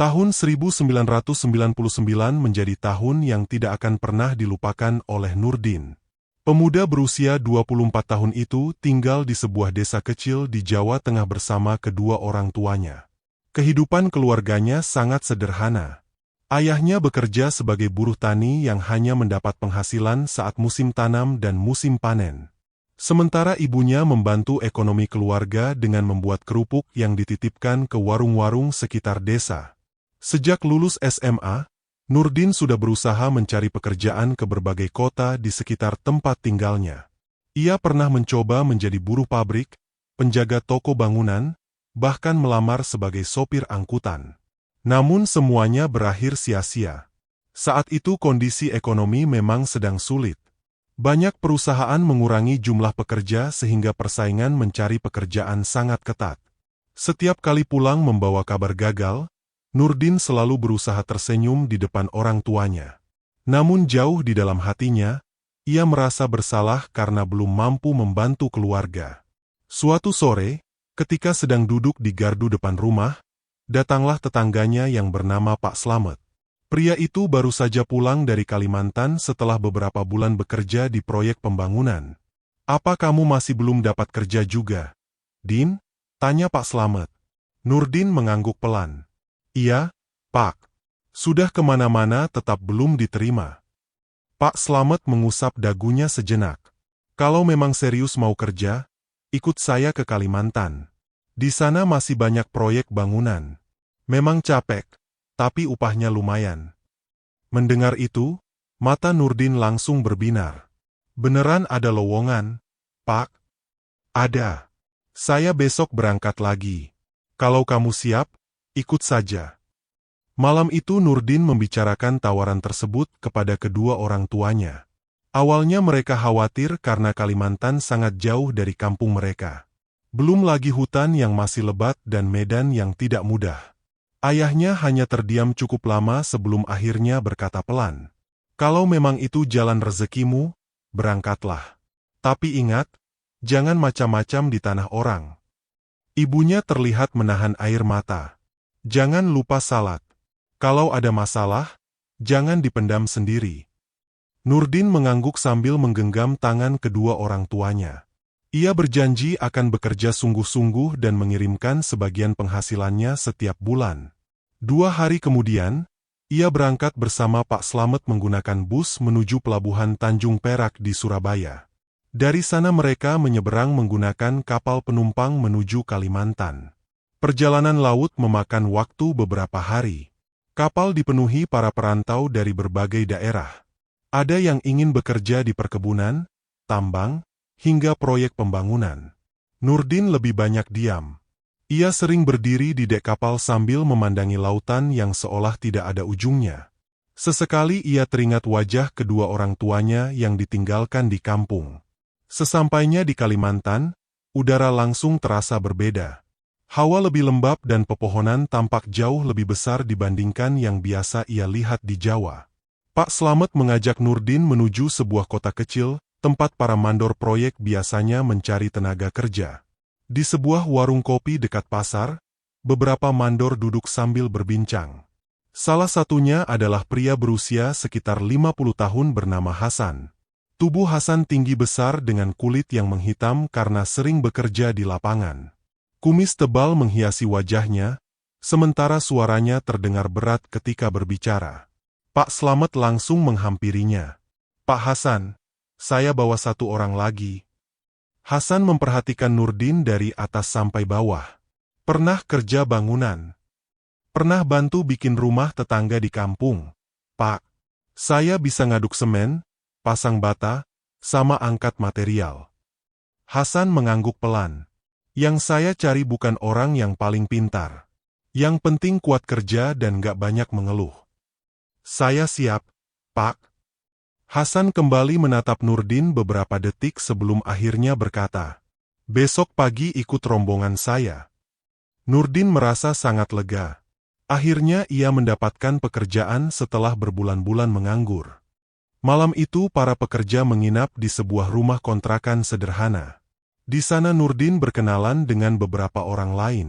Tahun 1999 menjadi tahun yang tidak akan pernah dilupakan oleh Nurdin. Pemuda berusia 24 tahun itu tinggal di sebuah desa kecil di Jawa Tengah bersama kedua orang tuanya. Kehidupan keluarganya sangat sederhana. Ayahnya bekerja sebagai buruh tani yang hanya mendapat penghasilan saat musim tanam dan musim panen. Sementara ibunya membantu ekonomi keluarga dengan membuat kerupuk yang dititipkan ke warung-warung sekitar desa. Sejak lulus SMA, Nurdin sudah berusaha mencari pekerjaan ke berbagai kota di sekitar tempat tinggalnya. Ia pernah mencoba menjadi buruh pabrik, penjaga toko bangunan, bahkan melamar sebagai sopir angkutan. Namun semuanya berakhir sia-sia. Saat itu kondisi ekonomi memang sedang sulit. Banyak perusahaan mengurangi jumlah pekerja sehingga persaingan mencari pekerjaan sangat ketat. Setiap kali pulang membawa kabar gagal, Nurdin selalu berusaha tersenyum di depan orang tuanya. Namun jauh di dalam hatinya, ia merasa bersalah karena belum mampu membantu keluarga. Suatu sore, ketika sedang duduk di gardu depan rumah, datanglah tetangganya yang bernama Pak Slamet. Pria itu baru saja pulang dari Kalimantan setelah beberapa bulan bekerja di proyek pembangunan. "Apa kamu masih belum dapat kerja juga, Din?" tanya Pak Slamet. Nurdin mengangguk pelan. "Iya, Pak. Sudah kemana-mana tetap belum diterima." Pak Slamet mengusap dagunya sejenak. "Kalau memang serius mau kerja, ikut saya ke Kalimantan. Di sana masih banyak proyek bangunan. Memang capek, tapi upahnya lumayan." Mendengar itu, mata Nurdin langsung berbinar. "Beneran ada lowongan, Pak?" "Ada. Saya besok berangkat lagi. Kalau kamu siap, ikut saja." Malam itu Nurdin membicarakan tawaran tersebut kepada kedua orang tuanya. Awalnya mereka khawatir karena Kalimantan sangat jauh dari kampung mereka. Belum lagi hutan yang masih lebat dan medan yang tidak mudah. Ayahnya hanya terdiam cukup lama sebelum akhirnya berkata pelan, "Kalau memang itu jalan rezekimu, berangkatlah. Tapi ingat, jangan macam-macam di tanah orang." Ibunya terlihat menahan air mata. "Jangan lupa salat. Kalau ada masalah, jangan dipendam sendiri." Nurdin mengangguk sambil menggenggam tangan kedua orang tuanya. Ia berjanji akan bekerja sungguh-sungguh dan mengirimkan sebagian penghasilannya setiap bulan. 2 hari kemudian, ia berangkat bersama Pak Slamet menggunakan bus menuju Pelabuhan Tanjung Perak di Surabaya. Dari sana mereka menyeberang menggunakan kapal penumpang menuju Kalimantan. Perjalanan laut memakan waktu beberapa hari. Kapal dipenuhi para perantau dari berbagai daerah. Ada yang ingin bekerja di perkebunan, tambang, hingga proyek pembangunan. Nurdin lebih banyak diam. Ia sering berdiri di dek kapal sambil memandangi lautan yang seolah tidak ada ujungnya. Sesekali ia teringat wajah kedua orang tuanya yang ditinggalkan di kampung. Sesampainya di Kalimantan, udara langsung terasa berbeda. Hawa lebih lembab dan pepohonan tampak jauh lebih besar dibandingkan yang biasa ia lihat di Jawa. Pak Slamet mengajak Nurdin menuju sebuah kota kecil, tempat para mandor proyek biasanya mencari tenaga kerja. Di sebuah warung kopi dekat pasar, beberapa mandor duduk sambil berbincang. Salah satunya adalah pria berusia sekitar 50 tahun bernama Hasan. Tubuh Hasan tinggi besar dengan kulit yang menghitam karena sering bekerja di lapangan. Kumis tebal menghiasi wajahnya, sementara suaranya terdengar berat ketika berbicara. Pak Slamet langsung menghampirinya. "Pak Hasan, saya bawa satu orang lagi." Hasan memperhatikan Nurdin dari atas sampai bawah. "Pernah kerja bangunan? Pernah bantu bikin rumah tetangga di kampung, Pak? Saya bisa ngaduk semen, pasang bata, sama angkat material." Hasan mengangguk pelan. "Yang saya cari bukan orang yang paling pintar. Yang penting kuat kerja dan gak banyak mengeluh." "Saya siap, Pak." Hasan kembali menatap Nurdin beberapa detik sebelum akhirnya berkata, "Besok pagi ikut rombongan saya." Nurdin merasa sangat lega. Akhirnya ia mendapatkan pekerjaan setelah berbulan-bulan menganggur. Malam itu para pekerja menginap di sebuah rumah kontrakan sederhana. Di sana Nurdin berkenalan dengan beberapa orang lain.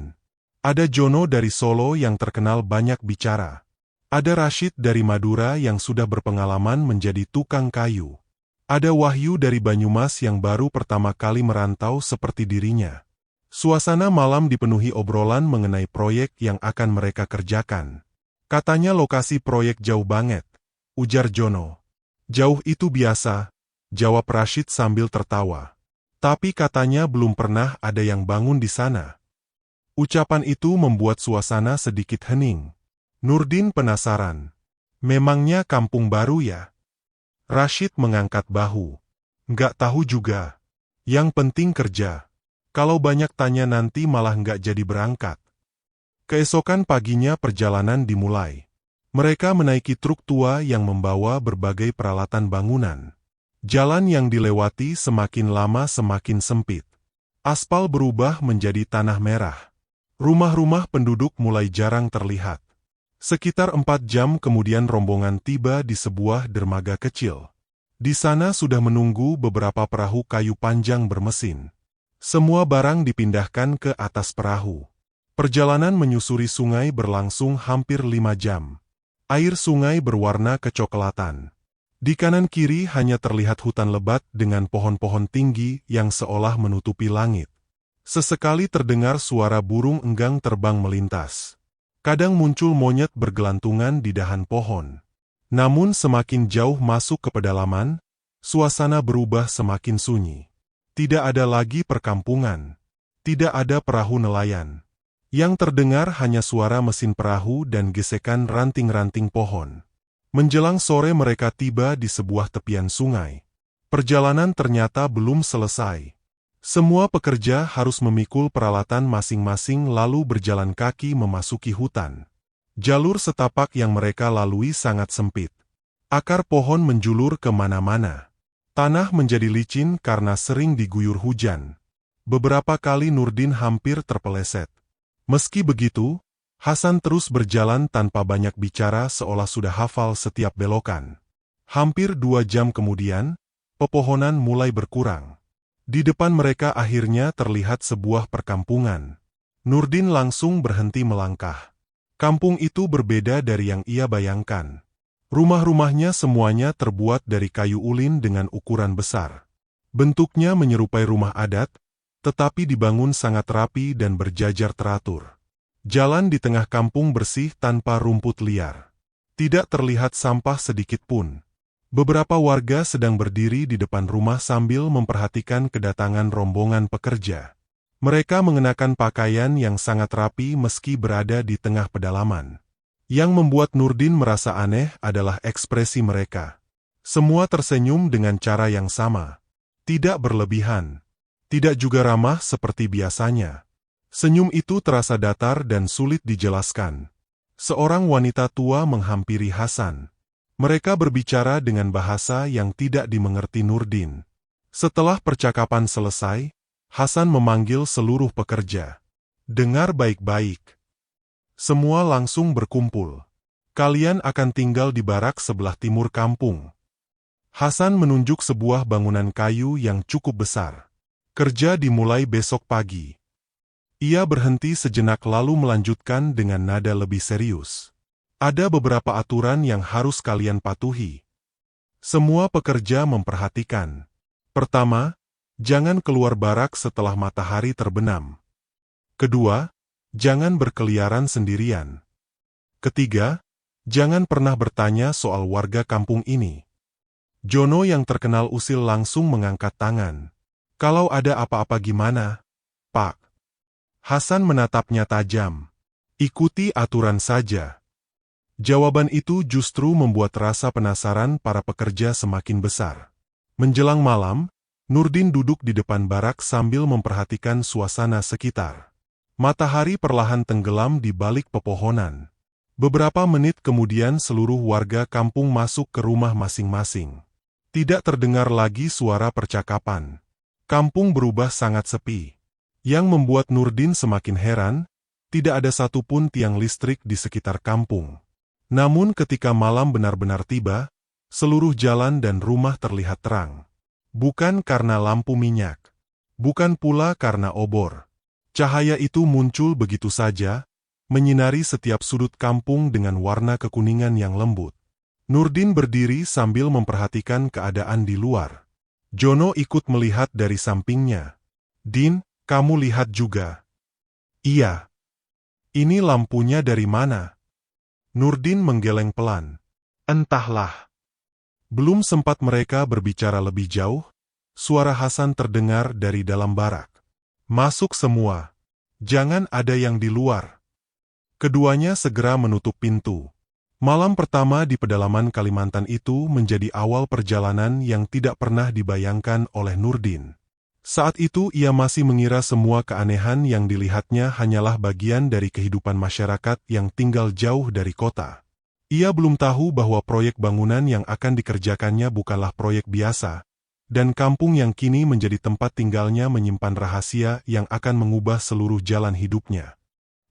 Ada Jono dari Solo yang terkenal banyak bicara. Ada Rashid dari Madura yang sudah berpengalaman menjadi tukang kayu. Ada Wahyu dari Banyumas yang baru pertama kali merantau seperti dirinya. Suasana malam dipenuhi obrolan mengenai proyek yang akan mereka kerjakan. Katanya lokasi proyek jauh banget, ujar Jono. Jauh itu biasa, jawab Rashid sambil tertawa. Tapi katanya belum pernah ada yang bangun di sana. Ucapan itu membuat suasana sedikit hening. Nurdin penasaran. Memangnya kampung baru ya? Rashid mengangkat bahu. Nggak tahu juga. Yang penting kerja. Kalau banyak tanya nanti malah nggak jadi berangkat. Keesokan paginya perjalanan dimulai. Mereka menaiki truk tua yang membawa berbagai peralatan bangunan. Jalan yang dilewati semakin lama semakin sempit. Aspal berubah menjadi tanah merah. Rumah-rumah penduduk mulai jarang terlihat. Sekitar 4 jam kemudian rombongan tiba di sebuah dermaga kecil. Di sana sudah menunggu beberapa perahu kayu panjang bermesin. Semua barang dipindahkan ke atas perahu. Perjalanan menyusuri sungai berlangsung hampir 5 jam. Air sungai berwarna kecoklatan. Di kanan kiri hanya terlihat hutan lebat dengan pohon-pohon tinggi yang seolah menutupi langit. Sesekali terdengar suara burung enggang terbang melintas. Kadang muncul monyet bergelantungan di dahan pohon. Namun semakin jauh masuk ke pedalaman, suasana berubah semakin sunyi. Tidak ada lagi perkampungan. Tidak ada perahu nelayan. Yang terdengar hanya suara mesin perahu dan gesekan ranting-ranting pohon. Menjelang sore mereka tiba di sebuah tepian sungai. Perjalanan ternyata belum selesai. Semua pekerja harus memikul peralatan masing-masing lalu berjalan kaki memasuki hutan. Jalur setapak yang mereka lalui sangat sempit. Akar pohon menjulur ke mana-mana. Tanah menjadi licin karena sering diguyur hujan. Beberapa kali Nurdin hampir terpeleset. Meski begitu, Hasan terus berjalan tanpa banyak bicara seolah sudah hafal setiap belokan. Hampir 2 jam kemudian, pepohonan mulai berkurang. Di depan mereka akhirnya terlihat sebuah perkampungan. Nurdin langsung berhenti melangkah. Kampung itu berbeda dari yang ia bayangkan. Rumah-rumahnya semuanya terbuat dari kayu ulin dengan ukuran besar. Bentuknya menyerupai rumah adat, tetapi dibangun sangat rapi dan berjajar teratur. Jalan di tengah kampung bersih tanpa rumput liar. Tidak terlihat sampah sedikit pun. Beberapa warga sedang berdiri di depan rumah sambil memperhatikan kedatangan rombongan pekerja. Mereka mengenakan pakaian yang sangat rapi meski berada di tengah pedalaman. Yang membuat Nurdin merasa aneh adalah ekspresi mereka. Semua tersenyum dengan cara yang sama. Tidak berlebihan. Tidak juga ramah seperti biasanya. Senyum itu terasa datar dan sulit dijelaskan. Seorang wanita tua menghampiri Hasan. Mereka berbicara dengan bahasa yang tidak dimengerti Nurdin. Setelah percakapan selesai, Hasan memanggil seluruh pekerja. Dengar baik-baik. Semua langsung berkumpul. Kalian akan tinggal di barak sebelah timur kampung. Hasan menunjuk sebuah bangunan kayu yang cukup besar. Kerja dimulai besok pagi. Ia berhenti sejenak lalu melanjutkan dengan nada lebih serius. Ada beberapa aturan yang harus kalian patuhi. Semua pekerja memperhatikan. Pertama, jangan keluar barak setelah matahari terbenam. Kedua, jangan berkeliaran sendirian. Ketiga, jangan pernah bertanya soal warga kampung ini. Jono yang terkenal usil langsung mengangkat tangan. Kalau ada apa-apa gimana, Pak? Hasan menatapnya tajam. Ikuti aturan saja. Jawaban itu justru membuat rasa penasaran para pekerja semakin besar. Menjelang malam, Nurdin duduk di depan barak sambil memperhatikan suasana sekitar. Matahari perlahan tenggelam di balik pepohonan. Beberapa menit kemudian seluruh warga kampung masuk ke rumah masing-masing. Tidak terdengar lagi suara percakapan. Kampung berubah sangat sepi. Yang membuat Nurdin semakin heran, tidak ada satupun tiang listrik di sekitar kampung. Namun ketika malam benar-benar tiba, seluruh jalan dan rumah terlihat terang. Bukan karena lampu minyak. Bukan pula karena obor. Cahaya itu muncul begitu saja, menyinari setiap sudut kampung dengan warna kekuningan yang lembut. Nurdin berdiri sambil memperhatikan keadaan di luar. Jono ikut melihat dari sampingnya. "Din, kamu lihat juga?" "Iya." "Ini lampunya dari mana?" Nurdin menggeleng pelan. "Entahlah." Belum sempat mereka berbicara lebih jauh, suara Hasan terdengar dari dalam barak. "Masuk semua. Jangan ada yang di luar." Keduanya segera menutup pintu. Malam pertama di pedalaman Kalimantan itu menjadi awal perjalanan yang tidak pernah dibayangkan oleh Nurdin. Saat itu ia masih mengira semua keanehan yang dilihatnya hanyalah bagian dari kehidupan masyarakat yang tinggal jauh dari kota. Ia belum tahu bahwa proyek bangunan yang akan dikerjakannya bukanlah proyek biasa, dan kampung yang kini menjadi tempat tinggalnya menyimpan rahasia yang akan mengubah seluruh jalan hidupnya.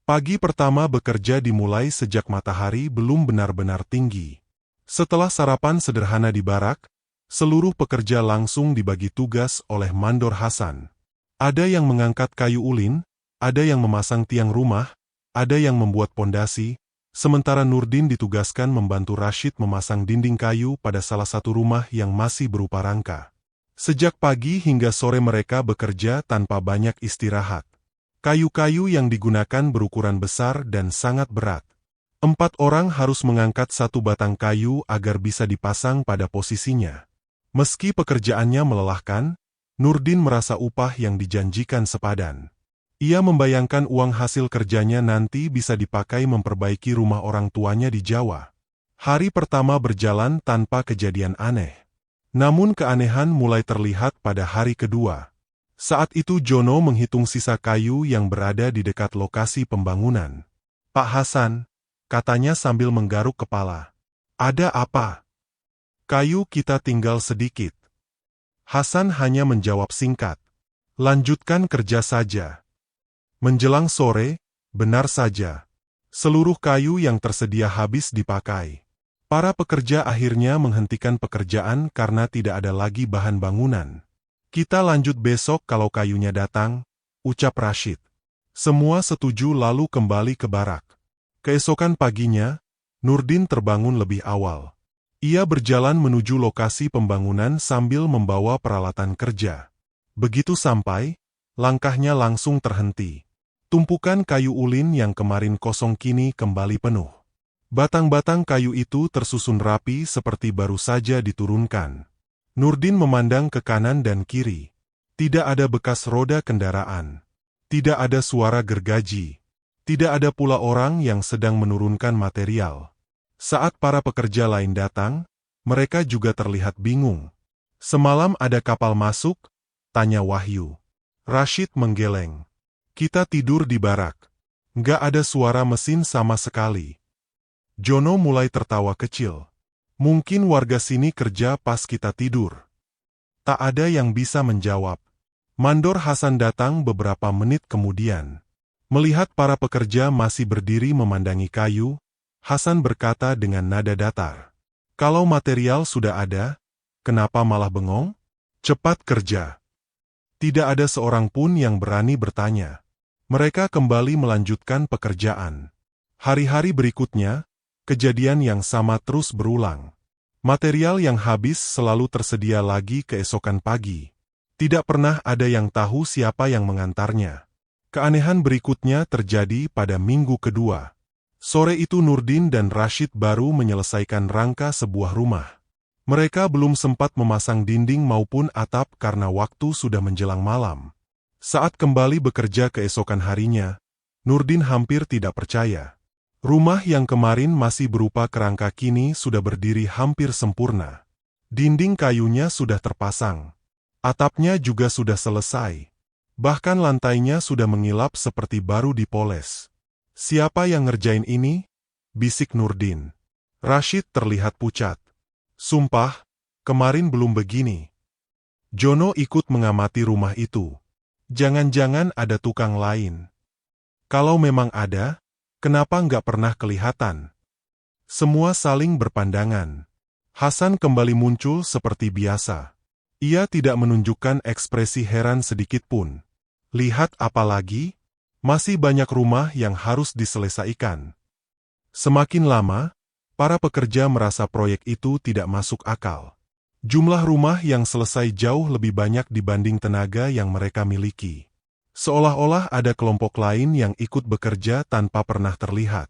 Pagi pertama bekerja dimulai sejak matahari belum benar-benar tinggi. Setelah sarapan sederhana di barak, seluruh pekerja langsung dibagi tugas oleh Mandor Hasan. Ada yang mengangkat kayu ulin, ada yang memasang tiang rumah, ada yang membuat pondasi, sementara Nurdin ditugaskan membantu Rashid memasang dinding kayu pada salah satu rumah yang masih berupa rangka. Sejak pagi hingga sore mereka bekerja tanpa banyak istirahat. Kayu-kayu yang digunakan berukuran besar dan sangat berat. 4 orang harus mengangkat satu batang kayu agar bisa dipasang pada posisinya. Meski pekerjaannya melelahkan, Nurdin merasa upah yang dijanjikan sepadan. Ia membayangkan uang hasil kerjanya nanti bisa dipakai memperbaiki rumah orang tuanya di Jawa. Hari pertama berjalan tanpa kejadian aneh. Namun keanehan mulai terlihat pada hari kedua. Saat itu Jono menghitung sisa kayu yang berada di dekat lokasi pembangunan. "Pak Hasan," katanya sambil menggaruk kepala. "Ada apa?" "Kayu kita tinggal sedikit." Hasan hanya menjawab singkat. "Lanjutkan kerja saja." Menjelang sore, benar saja. Seluruh kayu yang tersedia habis dipakai. Para pekerja akhirnya menghentikan pekerjaan karena tidak ada lagi bahan bangunan. "Kita lanjut besok kalau kayunya datang," ucap Rashid. Semua setuju lalu kembali ke barak. Keesokan paginya, Nurdin terbangun lebih awal. Ia berjalan menuju lokasi pembangunan sambil membawa peralatan kerja. Begitu sampai, langkahnya langsung terhenti. Tumpukan kayu ulin yang kemarin kosong kini kembali penuh. Batang-batang kayu itu tersusun rapi seperti baru saja diturunkan. Nurdin memandang ke kanan dan kiri. Tidak ada bekas roda kendaraan. Tidak ada suara gergaji. Tidak ada pula orang yang sedang menurunkan material. Saat para pekerja lain datang, mereka juga terlihat bingung. "Semalam ada kapal masuk?" tanya Wahyu. Rashid menggeleng. "Kita tidur di barak. Nggak ada suara mesin sama sekali." Jono mulai tertawa kecil. "Mungkin warga sini kerja pas kita tidur." Tak ada yang bisa menjawab. Mandor Hasan datang beberapa menit kemudian. Melihat para pekerja masih berdiri memandangi kayu, Hasan berkata dengan nada datar. "Kalau material sudah ada, kenapa malah bengong? Cepat kerja." Tidak ada seorang pun yang berani bertanya. Mereka kembali melanjutkan pekerjaan. Hari-hari berikutnya, kejadian yang sama terus berulang. Material yang habis selalu tersedia lagi keesokan pagi. Tidak pernah ada yang tahu siapa yang mengantarnya. Keanehan berikutnya terjadi pada minggu kedua. Sore itu Nurdin dan Rashid baru menyelesaikan rangka sebuah rumah. Mereka belum sempat memasang dinding maupun atap karena waktu sudah menjelang malam. Saat kembali bekerja keesokan harinya, Nurdin hampir tidak percaya. Rumah yang kemarin masih berupa kerangka kini sudah berdiri hampir sempurna. Dinding kayunya sudah terpasang. Atapnya juga sudah selesai. Bahkan lantainya sudah mengilap seperti baru dipoles. "Siapa yang ngerjain ini?" bisik Nurdin. Rashid terlihat pucat. "Sumpah, kemarin belum begini." Jono ikut mengamati rumah itu. Jangan-jangan ada tukang lain. Kalau memang ada, kenapa nggak pernah kelihatan? Semua saling berpandangan. Hasan kembali muncul seperti biasa. Ia tidak menunjukkan ekspresi heran sedikit pun. "Lihat apa lagi?" Masih banyak rumah yang harus diselesaikan. Semakin lama, para pekerja merasa proyek itu tidak masuk akal. Jumlah rumah yang selesai jauh lebih banyak dibanding tenaga yang mereka miliki. Seolah-olah ada kelompok lain yang ikut bekerja tanpa pernah terlihat.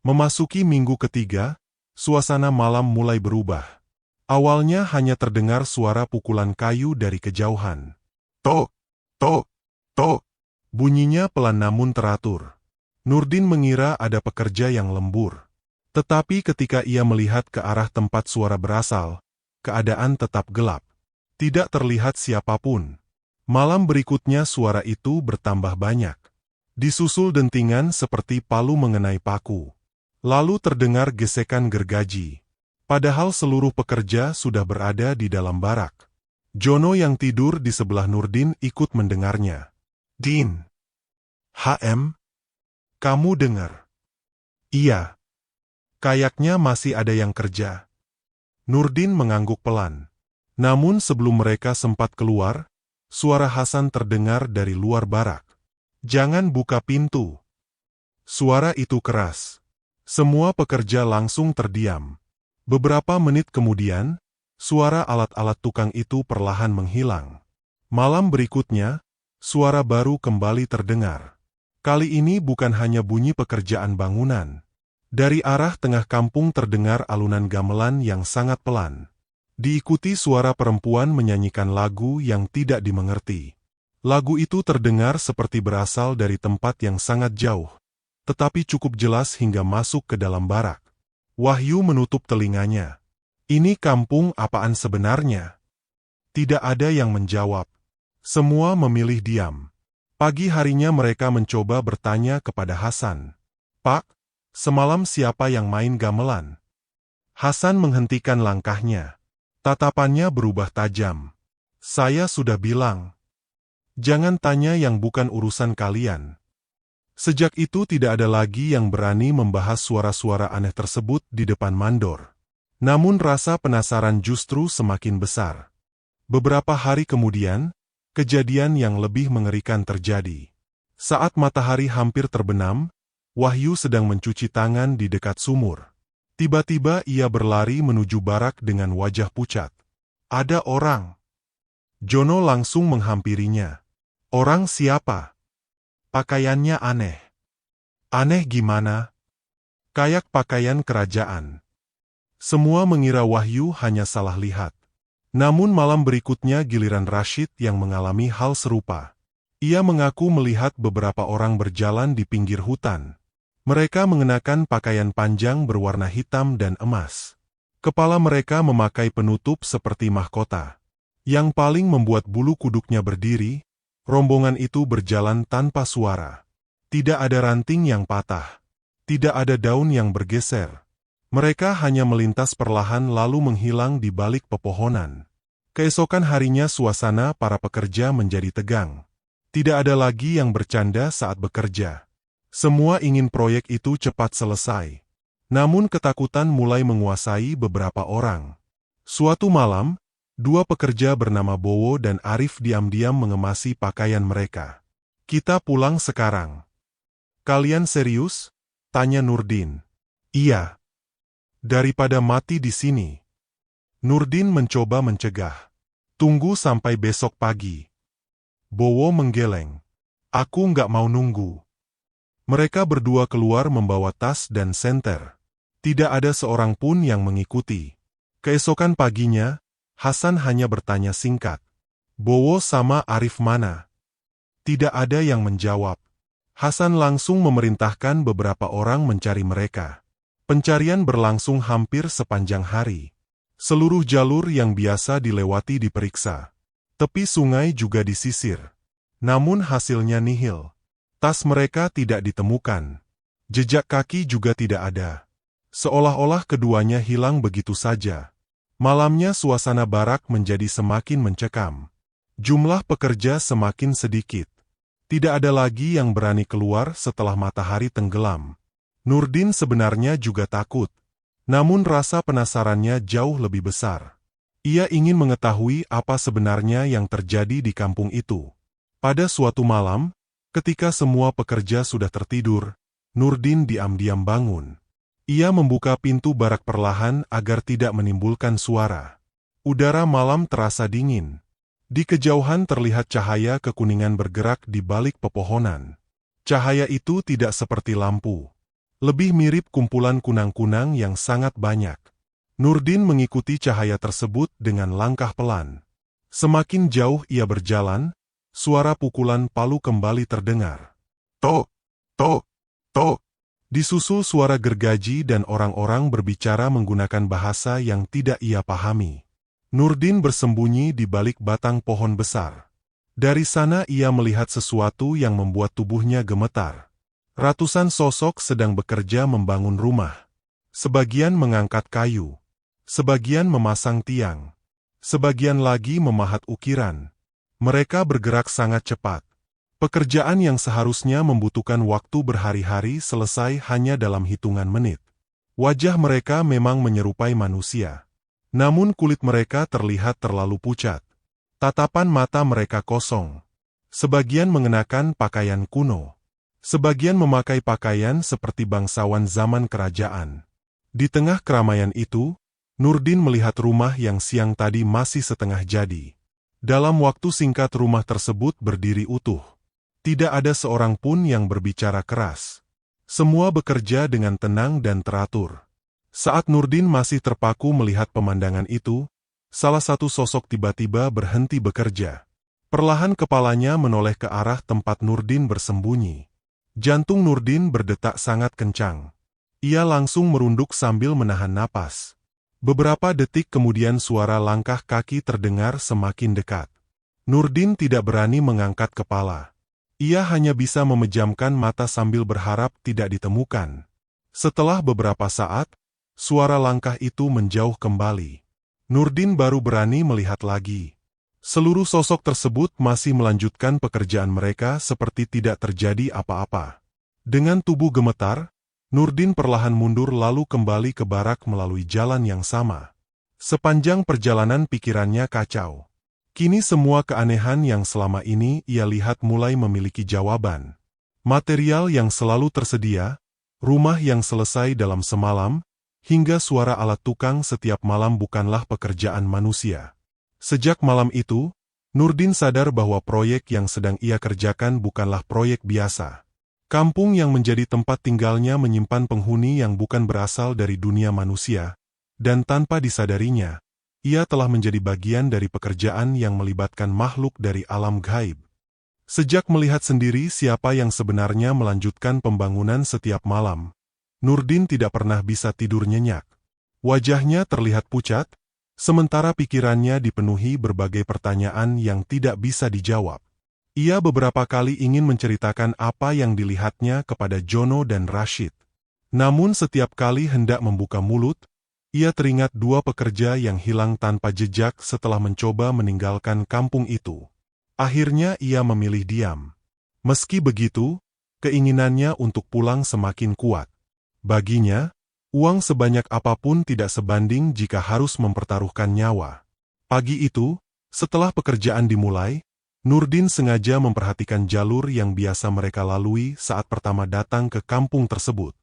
Memasuki minggu ketiga, suasana malam mulai berubah. Awalnya hanya terdengar suara pukulan kayu dari kejauhan. Tok, tok, tok. Bunyinya pelan namun teratur. Nurdin mengira ada pekerja yang lembur. Tetapi ketika ia melihat ke arah tempat suara berasal, keadaan tetap gelap. Tidak terlihat siapapun. Malam berikutnya suara itu bertambah banyak. Disusul dentingan seperti palu mengenai paku. Lalu terdengar gesekan gergaji. Padahal seluruh pekerja sudah berada di dalam barak. Jono yang tidur di sebelah Nurdin ikut mendengarnya. Din. HM? Kamu dengar? Iya. Kayaknya masih ada yang kerja. Nurdin mengangguk pelan. Namun sebelum mereka sempat keluar, suara Hasan terdengar dari luar barak. Jangan buka pintu. Suara itu keras. Semua pekerja langsung terdiam. Beberapa menit kemudian, suara alat-alat tukang itu perlahan menghilang. Malam berikutnya, suara baru kembali terdengar. Kali ini bukan hanya bunyi pekerjaan bangunan. Dari arah tengah kampung terdengar alunan gamelan yang sangat pelan. Diikuti suara perempuan menyanyikan lagu yang tidak dimengerti. Lagu itu terdengar seperti berasal dari tempat yang sangat jauh, tetapi cukup jelas hingga masuk ke dalam barak. Wahyu menutup telinganya. Ini kampung apaan sebenarnya? Tidak ada yang menjawab. Semua memilih diam. Pagi harinya mereka mencoba bertanya kepada Hasan. Pak, semalam siapa yang main gamelan? Hasan menghentikan langkahnya. Tatapannya berubah tajam. Saya sudah bilang. Jangan tanya yang bukan urusan kalian. Sejak itu tidak ada lagi yang berani membahas suara-suara aneh tersebut di depan mandor. Namun rasa penasaran justru semakin besar. Beberapa hari kemudian, kejadian yang lebih mengerikan terjadi. Saat matahari hampir terbenam, Wahyu sedang mencuci tangan di dekat sumur. Tiba-tiba ia berlari menuju barak dengan wajah pucat. Ada orang. Jono langsung menghampirinya. Orang siapa? Pakaiannya aneh. Aneh gimana? Kayak pakaian kerajaan. Semua mengira Wahyu hanya salah lihat. Namun malam berikutnya giliran Rashid yang mengalami hal serupa. Ia mengaku melihat beberapa orang berjalan di pinggir hutan. Mereka mengenakan pakaian panjang berwarna hitam dan emas. Kepala mereka memakai penutup seperti mahkota. Yang paling membuat bulu kuduknya berdiri, rombongan itu berjalan tanpa suara. Tidak ada ranting yang patah. Tidak ada daun yang bergeser. Mereka hanya melintas perlahan lalu menghilang di balik pepohonan. Keesokan harinya suasana para pekerja menjadi tegang. Tidak ada lagi yang bercanda saat bekerja. Semua ingin proyek itu cepat selesai. Namun ketakutan mulai menguasai beberapa orang. Suatu malam, dua pekerja bernama Bowo dan Arif diam-diam mengemasi pakaian mereka. Kita pulang sekarang. Kalian serius? Tanya Nurdin. Iya. Daripada mati di sini. Nurdin mencoba mencegah. Tunggu sampai besok pagi. Bowo menggeleng. Aku nggak mau nunggu. Mereka berdua keluar membawa tas dan senter. Tidak ada seorang pun yang mengikuti. Keesokan paginya, Hasan hanya bertanya singkat. Bowo sama Arif mana? Tidak ada yang menjawab. Hasan langsung memerintahkan beberapa orang mencari mereka. Pencarian berlangsung hampir sepanjang hari. Seluruh jalur yang biasa dilewati diperiksa. Tepi sungai juga disisir. Namun hasilnya nihil. Tas mereka tidak ditemukan. Jejak kaki juga tidak ada. Seolah-olah keduanya hilang begitu saja. Malamnya suasana barak menjadi semakin mencekam. Jumlah pekerja semakin sedikit. Tidak ada lagi yang berani keluar setelah matahari tenggelam. Nurdin sebenarnya juga takut. Namun rasa penasarannya jauh lebih besar. Ia ingin mengetahui apa sebenarnya yang terjadi di kampung itu. Pada suatu malam, Ketika semua pekerja sudah tertidur, Nurdin diam-diam bangun. Ia membuka pintu barak perlahan agar tidak menimbulkan suara. Udara malam terasa dingin. Di kejauhan terlihat cahaya kekuningan bergerak di balik pepohonan. Cahaya itu tidak seperti lampu. Lebih mirip kumpulan kunang-kunang yang sangat banyak. Nurdin mengikuti cahaya tersebut dengan langkah pelan. Semakin jauh ia berjalan, suara pukulan palu kembali terdengar. Tok, tok, tok. Disusul suara gergaji dan orang-orang berbicara menggunakan bahasa yang tidak ia pahami. Nurdin bersembunyi di balik batang pohon besar. Dari sana ia melihat sesuatu yang membuat tubuhnya gemetar. Ratusan sosok sedang bekerja membangun rumah. Sebagian mengangkat kayu. Sebagian memasang tiang. Sebagian lagi memahat ukiran. Mereka bergerak sangat cepat. Pekerjaan yang seharusnya membutuhkan waktu berhari-hari selesai hanya dalam hitungan menit. Wajah mereka memang menyerupai manusia. Namun kulit mereka terlihat terlalu pucat. Tatapan mata mereka kosong. Sebagian mengenakan pakaian kuno. Sebagian memakai pakaian seperti bangsawan zaman kerajaan. Di tengah keramaian itu, Nurdin melihat rumah yang siang tadi masih setengah jadi. Dalam waktu singkat rumah tersebut berdiri utuh. Tidak ada seorang pun yang berbicara keras. Semua bekerja dengan tenang dan teratur. Saat Nurdin masih terpaku melihat pemandangan itu, salah satu sosok tiba-tiba berhenti bekerja. Perlahan kepalanya menoleh ke arah tempat Nurdin bersembunyi. Jantung Nurdin berdetak sangat kencang. Ia langsung merunduk sambil menahan napas. Beberapa detik kemudian suara langkah kaki terdengar semakin dekat. Nurdin tidak berani mengangkat kepala. Ia hanya bisa memejamkan mata sambil berharap tidak ditemukan. Setelah beberapa saat, suara langkah itu menjauh kembali. Nurdin baru berani melihat lagi. Seluruh sosok tersebut masih melanjutkan pekerjaan mereka seperti tidak terjadi apa-apa. Dengan tubuh gemetar, Nurdin perlahan mundur lalu kembali ke barak melalui jalan yang sama. Sepanjang perjalanan pikirannya kacau. Kini semua keanehan yang selama ini ia lihat mulai memiliki jawaban. Material yang selalu tersedia, rumah yang selesai dalam semalam, hingga suara alat tukang setiap malam bukanlah pekerjaan manusia. Sejak malam itu, Nurdin sadar bahwa proyek yang sedang ia kerjakan bukanlah proyek biasa. Kampung yang menjadi tempat tinggalnya menyimpan penghuni yang bukan berasal dari dunia manusia, dan tanpa disadarinya, ia telah menjadi bagian dari pekerjaan yang melibatkan makhluk dari alam gaib. Sejak melihat sendiri siapa yang sebenarnya melanjutkan pembangunan setiap malam, Nurdin tidak pernah bisa tidur nyenyak. Wajahnya terlihat pucat, sementara pikirannya dipenuhi berbagai pertanyaan yang tidak bisa dijawab. Ia beberapa kali ingin menceritakan apa yang dilihatnya kepada Jono dan Rashid. Namun setiap kali hendak membuka mulut, ia teringat dua pekerja yang hilang tanpa jejak setelah mencoba meninggalkan kampung itu. Akhirnya ia memilih diam. Meski begitu, keinginannya untuk pulang semakin kuat. Baginya, uang sebanyak apapun tidak sebanding jika harus mempertaruhkan nyawa. Pagi itu, setelah pekerjaan dimulai, Nurdin sengaja memperhatikan jalur yang biasa mereka lalui saat pertama datang ke kampung tersebut.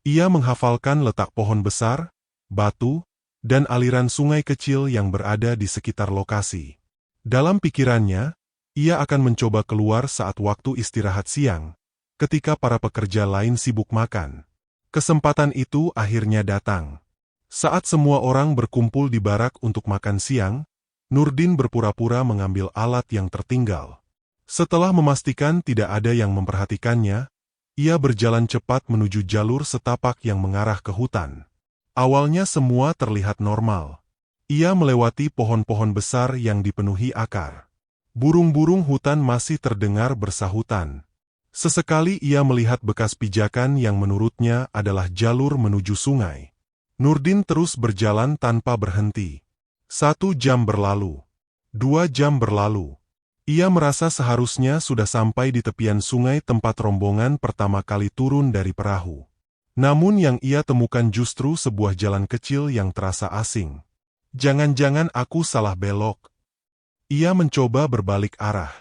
Ia menghafalkan letak pohon besar, batu, dan aliran sungai kecil yang berada di sekitar lokasi. Dalam pikirannya, ia akan mencoba keluar saat waktu istirahat siang, ketika para pekerja lain sibuk makan. Kesempatan itu akhirnya datang. Saat semua orang berkumpul di barak untuk makan siang, Nurdin berpura-pura mengambil alat yang tertinggal. Setelah memastikan tidak ada yang memperhatikannya, ia berjalan cepat menuju jalur setapak yang mengarah ke hutan. Awalnya semua terlihat normal. Ia melewati pohon-pohon besar yang dipenuhi akar. Burung-burung hutan masih terdengar bersahutan. Sesekali ia melihat bekas pijakan yang menurutnya adalah jalur menuju sungai. Nurdin terus berjalan tanpa berhenti. 1 jam berlalu. 2 jam berlalu. Ia merasa seharusnya sudah sampai di tepian sungai tempat rombongan pertama kali turun dari perahu. Namun yang ia temukan justru sebuah jalan kecil yang terasa asing. Jangan-jangan aku salah belok. Ia mencoba berbalik arah.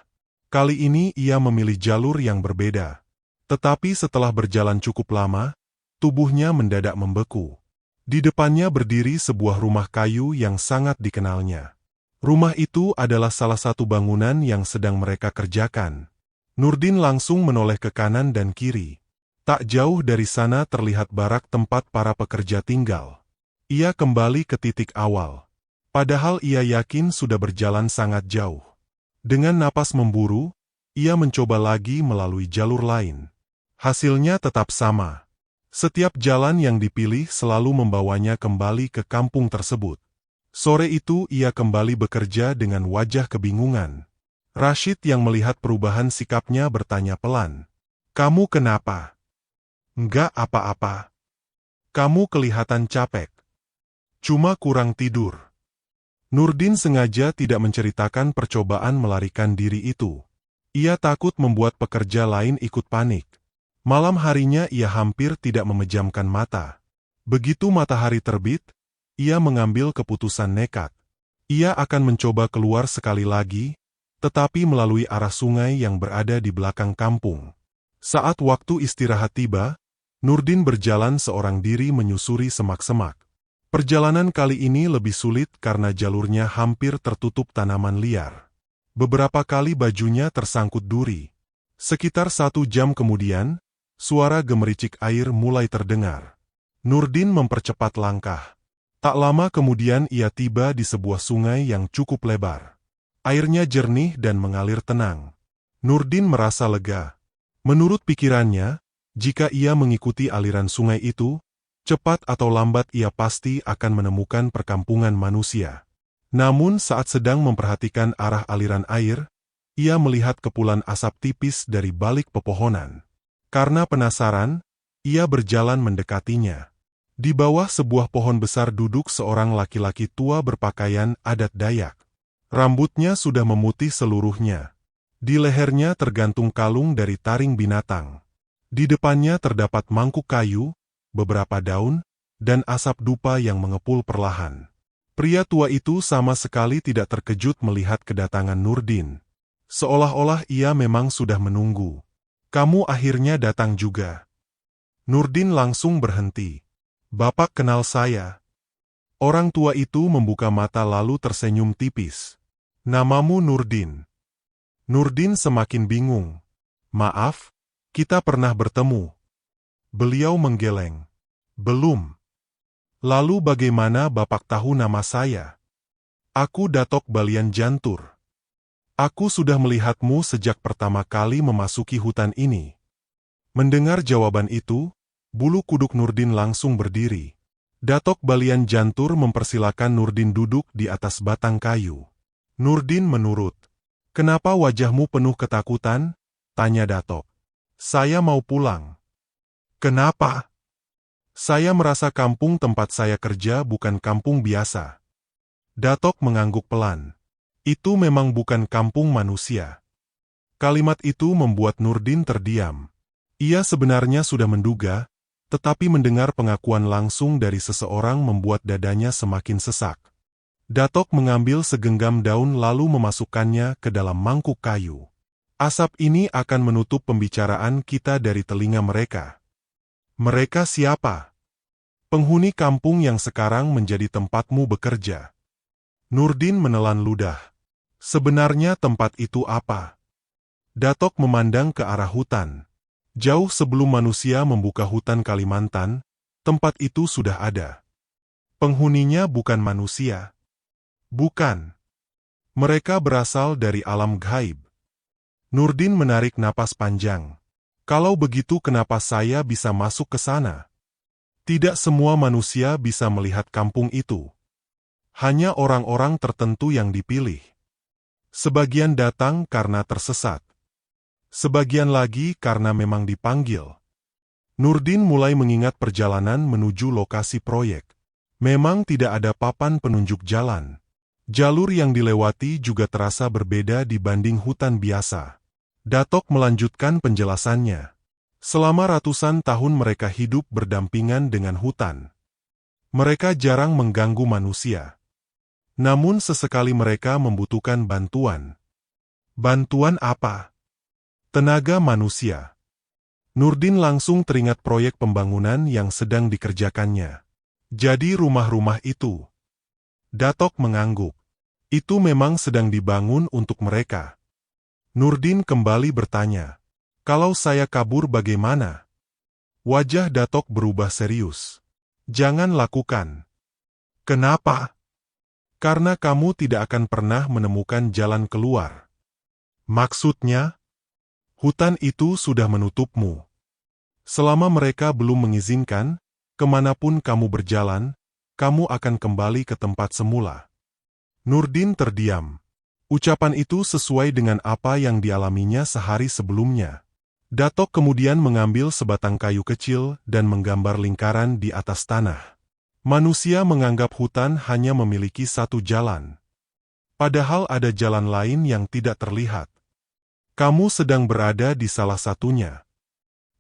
Kali ini ia memilih jalur yang berbeda. Tetapi setelah berjalan cukup lama, tubuhnya mendadak membeku. Di depannya berdiri sebuah rumah kayu yang sangat dikenalnya. Rumah itu adalah salah satu bangunan yang sedang mereka kerjakan. Nurdin langsung menoleh ke kanan dan kiri. Tak jauh dari sana terlihat barak tempat para pekerja tinggal. Ia kembali ke titik awal. Padahal ia yakin sudah berjalan sangat jauh. Dengan napas memburu, ia mencoba lagi melalui jalur lain. Hasilnya tetap sama. Setiap jalan yang dipilih selalu membawanya kembali ke kampung tersebut. Sore itu ia kembali bekerja dengan wajah kebingungan. Rashid yang melihat perubahan sikapnya bertanya pelan. "Kamu kenapa?" "Enggak apa-apa. Kamu kelihatan capek. Cuma kurang tidur." Nurdin sengaja tidak menceritakan percobaan melarikan diri itu. Ia takut membuat pekerja lain ikut panik. Malam harinya ia hampir tidak memejamkan mata. Begitu matahari terbit, ia mengambil keputusan nekat. Ia akan mencoba keluar sekali lagi, tetapi melalui arah sungai yang berada di belakang kampung. Saat waktu istirahat tiba, Nurdin berjalan seorang diri menyusuri semak-semak. Perjalanan kali ini lebih sulit karena jalurnya hampir tertutup tanaman liar. Beberapa kali bajunya tersangkut duri. Sekitar 1 jam kemudian, suara gemericik air mulai terdengar. Nurdin mempercepat langkah. Tak lama kemudian ia tiba di sebuah sungai yang cukup lebar. Airnya jernih dan mengalir tenang. Nurdin merasa lega. Menurut pikirannya, jika ia mengikuti aliran sungai itu, cepat atau lambat ia pasti akan menemukan perkampungan manusia. Namun saat sedang memperhatikan arah aliran air, ia melihat kepulan asap tipis dari balik pepohonan. Karena penasaran, ia berjalan mendekatinya. Di bawah sebuah pohon besar duduk seorang laki-laki tua berpakaian adat Dayak. Rambutnya sudah memutih seluruhnya. Di lehernya tergantung kalung dari taring binatang. Di depannya terdapat mangkuk kayu, beberapa daun, dan asap dupa yang mengepul perlahan. Pria tua itu sama sekali tidak terkejut melihat kedatangan Nurdin. Seolah-olah ia memang sudah menunggu. "Kamu akhirnya datang juga." Nurdin langsung berhenti. "Bapak kenal saya." Orang tua itu membuka mata lalu tersenyum tipis. "Namamu Nurdin." Nurdin semakin bingung. "Maaf, kita pernah bertemu." Beliau menggeleng. "Belum." "Lalu bagaimana Bapak tahu nama saya?" "Aku Datok Balian Jantur. Aku sudah melihatmu sejak pertama kali memasuki hutan ini." Mendengar jawaban itu, bulu kuduk Nurdin langsung berdiri. Datok Balian Jantur mempersilakan Nurdin duduk di atas batang kayu. Nurdin menurut. "Kenapa wajahmu penuh ketakutan?" tanya Datok. "Saya mau pulang." "Kenapa?" "Saya merasa kampung tempat saya kerja bukan kampung biasa." Datok mengangguk pelan. "Itu memang bukan kampung manusia." Kalimat itu membuat Nurdin terdiam. Ia sebenarnya sudah menduga, tetapi mendengar pengakuan langsung dari seseorang membuat dadanya semakin sesak. Datok mengambil segenggam daun lalu memasukkannya ke dalam mangkuk kayu. "Asap ini akan menutup pembicaraan kita dari telinga mereka." "Mereka siapa?" "Penghuni kampung yang sekarang menjadi tempatmu bekerja." Nurdin menelan ludah. Sebenarnya tempat itu apa? Datok memandang ke arah hutan. Jauh sebelum manusia membuka hutan Kalimantan, tempat itu sudah ada. Penghuninya bukan manusia. Bukan. Mereka berasal dari alam gaib. Nurdin menarik napas panjang. "Kalau begitu kenapa saya bisa masuk ke sana?" "Tidak semua manusia bisa melihat kampung itu. Hanya orang-orang tertentu yang dipilih. Sebagian datang karena tersesat. Sebagian lagi karena memang dipanggil." Nurdin mulai mengingat perjalanan menuju lokasi proyek. Memang tidak ada papan penunjuk jalan. Jalur yang dilewati juga terasa berbeda dibanding hutan biasa. Datok melanjutkan penjelasannya. Selama ratusan tahun mereka hidup berdampingan dengan hutan. Mereka jarang mengganggu manusia. Namun sesekali mereka membutuhkan bantuan. Bantuan apa? Tenaga manusia. Nurdin langsung teringat proyek pembangunan yang sedang dikerjakannya. Jadi rumah-rumah itu. Datok mengangguk. Itu memang sedang dibangun untuk mereka. Nurdin kembali bertanya, "Kalau saya kabur bagaimana?" Wajah Datok berubah serius. "Jangan lakukan." "Kenapa?" "Karena kamu tidak akan pernah menemukan jalan keluar." "Maksudnya?" "Hutan itu sudah menutupmu. Selama mereka belum mengizinkan, kemanapun kamu berjalan, kamu akan kembali ke tempat semula." Nurdin terdiam. Ucapan itu sesuai dengan apa yang dialaminya sehari sebelumnya. Datok kemudian mengambil sebatang kayu kecil dan menggambar lingkaran di atas tanah. Manusia menganggap hutan hanya memiliki satu jalan. Padahal ada jalan lain yang tidak terlihat. Kamu sedang berada di salah satunya.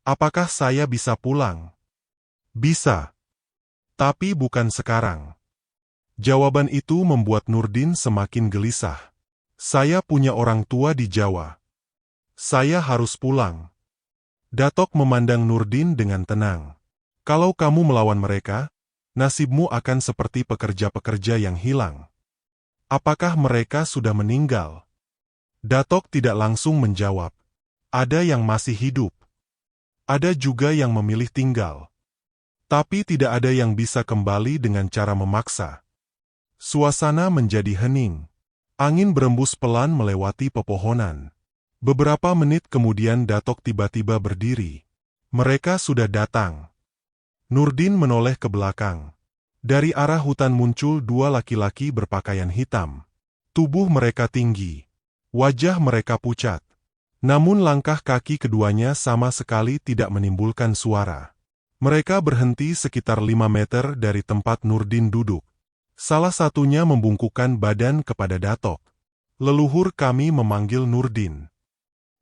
Apakah saya bisa pulang? Bisa. Tapi bukan sekarang. Jawaban itu membuat Nurdin semakin gelisah. Saya punya orang tua di Jawa. Saya harus pulang. Datok memandang Nurdin dengan tenang. Kalau kamu melawan mereka, nasibmu akan seperti pekerja-pekerja yang hilang. Apakah mereka sudah meninggal? Datok tidak langsung menjawab. Ada yang masih hidup. Ada juga yang memilih tinggal. Tapi tidak ada yang bisa kembali dengan cara memaksa. Suasana menjadi hening. Angin berembus pelan melewati pepohonan. Beberapa menit kemudian Datok tiba-tiba berdiri. Mereka sudah datang. Nurdin menoleh ke belakang. Dari arah hutan muncul dua laki-laki berpakaian hitam. Tubuh mereka tinggi. Wajah mereka pucat. Namun langkah kaki keduanya sama sekali tidak menimbulkan suara. Mereka berhenti sekitar 5 meter dari tempat Nurdin duduk. Salah satunya membungkukkan badan kepada Datok. "Leluhur kami memanggil Nurdin."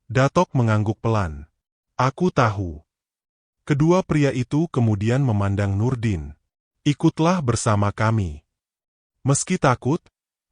Datok mengangguk pelan. "Aku tahu." Kedua pria itu kemudian memandang Nurdin. "Ikutlah bersama kami." Meski takut,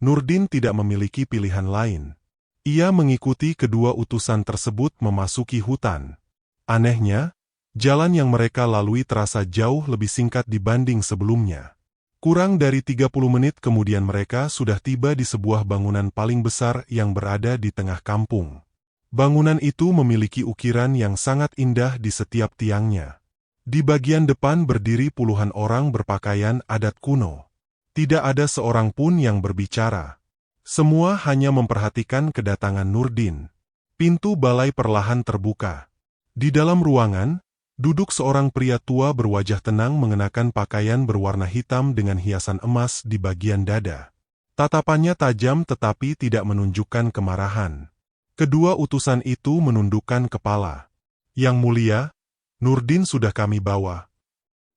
Nurdin tidak memiliki pilihan lain. Ia mengikuti kedua utusan tersebut memasuki hutan. Anehnya, jalan yang mereka lalui terasa jauh lebih singkat dibanding sebelumnya. Kurang dari 30 menit kemudian mereka sudah tiba di sebuah bangunan paling besar yang berada di tengah kampung. Bangunan itu memiliki ukiran yang sangat indah di setiap tiangnya. Di bagian depan berdiri puluhan orang berpakaian adat kuno. Tidak ada seorang pun yang berbicara. Semua hanya memperhatikan kedatangan Nurdin. Pintu balai perlahan terbuka. Di dalam ruangan, duduk seorang pria tua berwajah tenang mengenakan pakaian berwarna hitam dengan hiasan emas di bagian dada. Tatapannya tajam tetapi tidak menunjukkan kemarahan. Kedua utusan itu menundukkan kepala. "Yang mulia, Nurdin sudah kami bawa."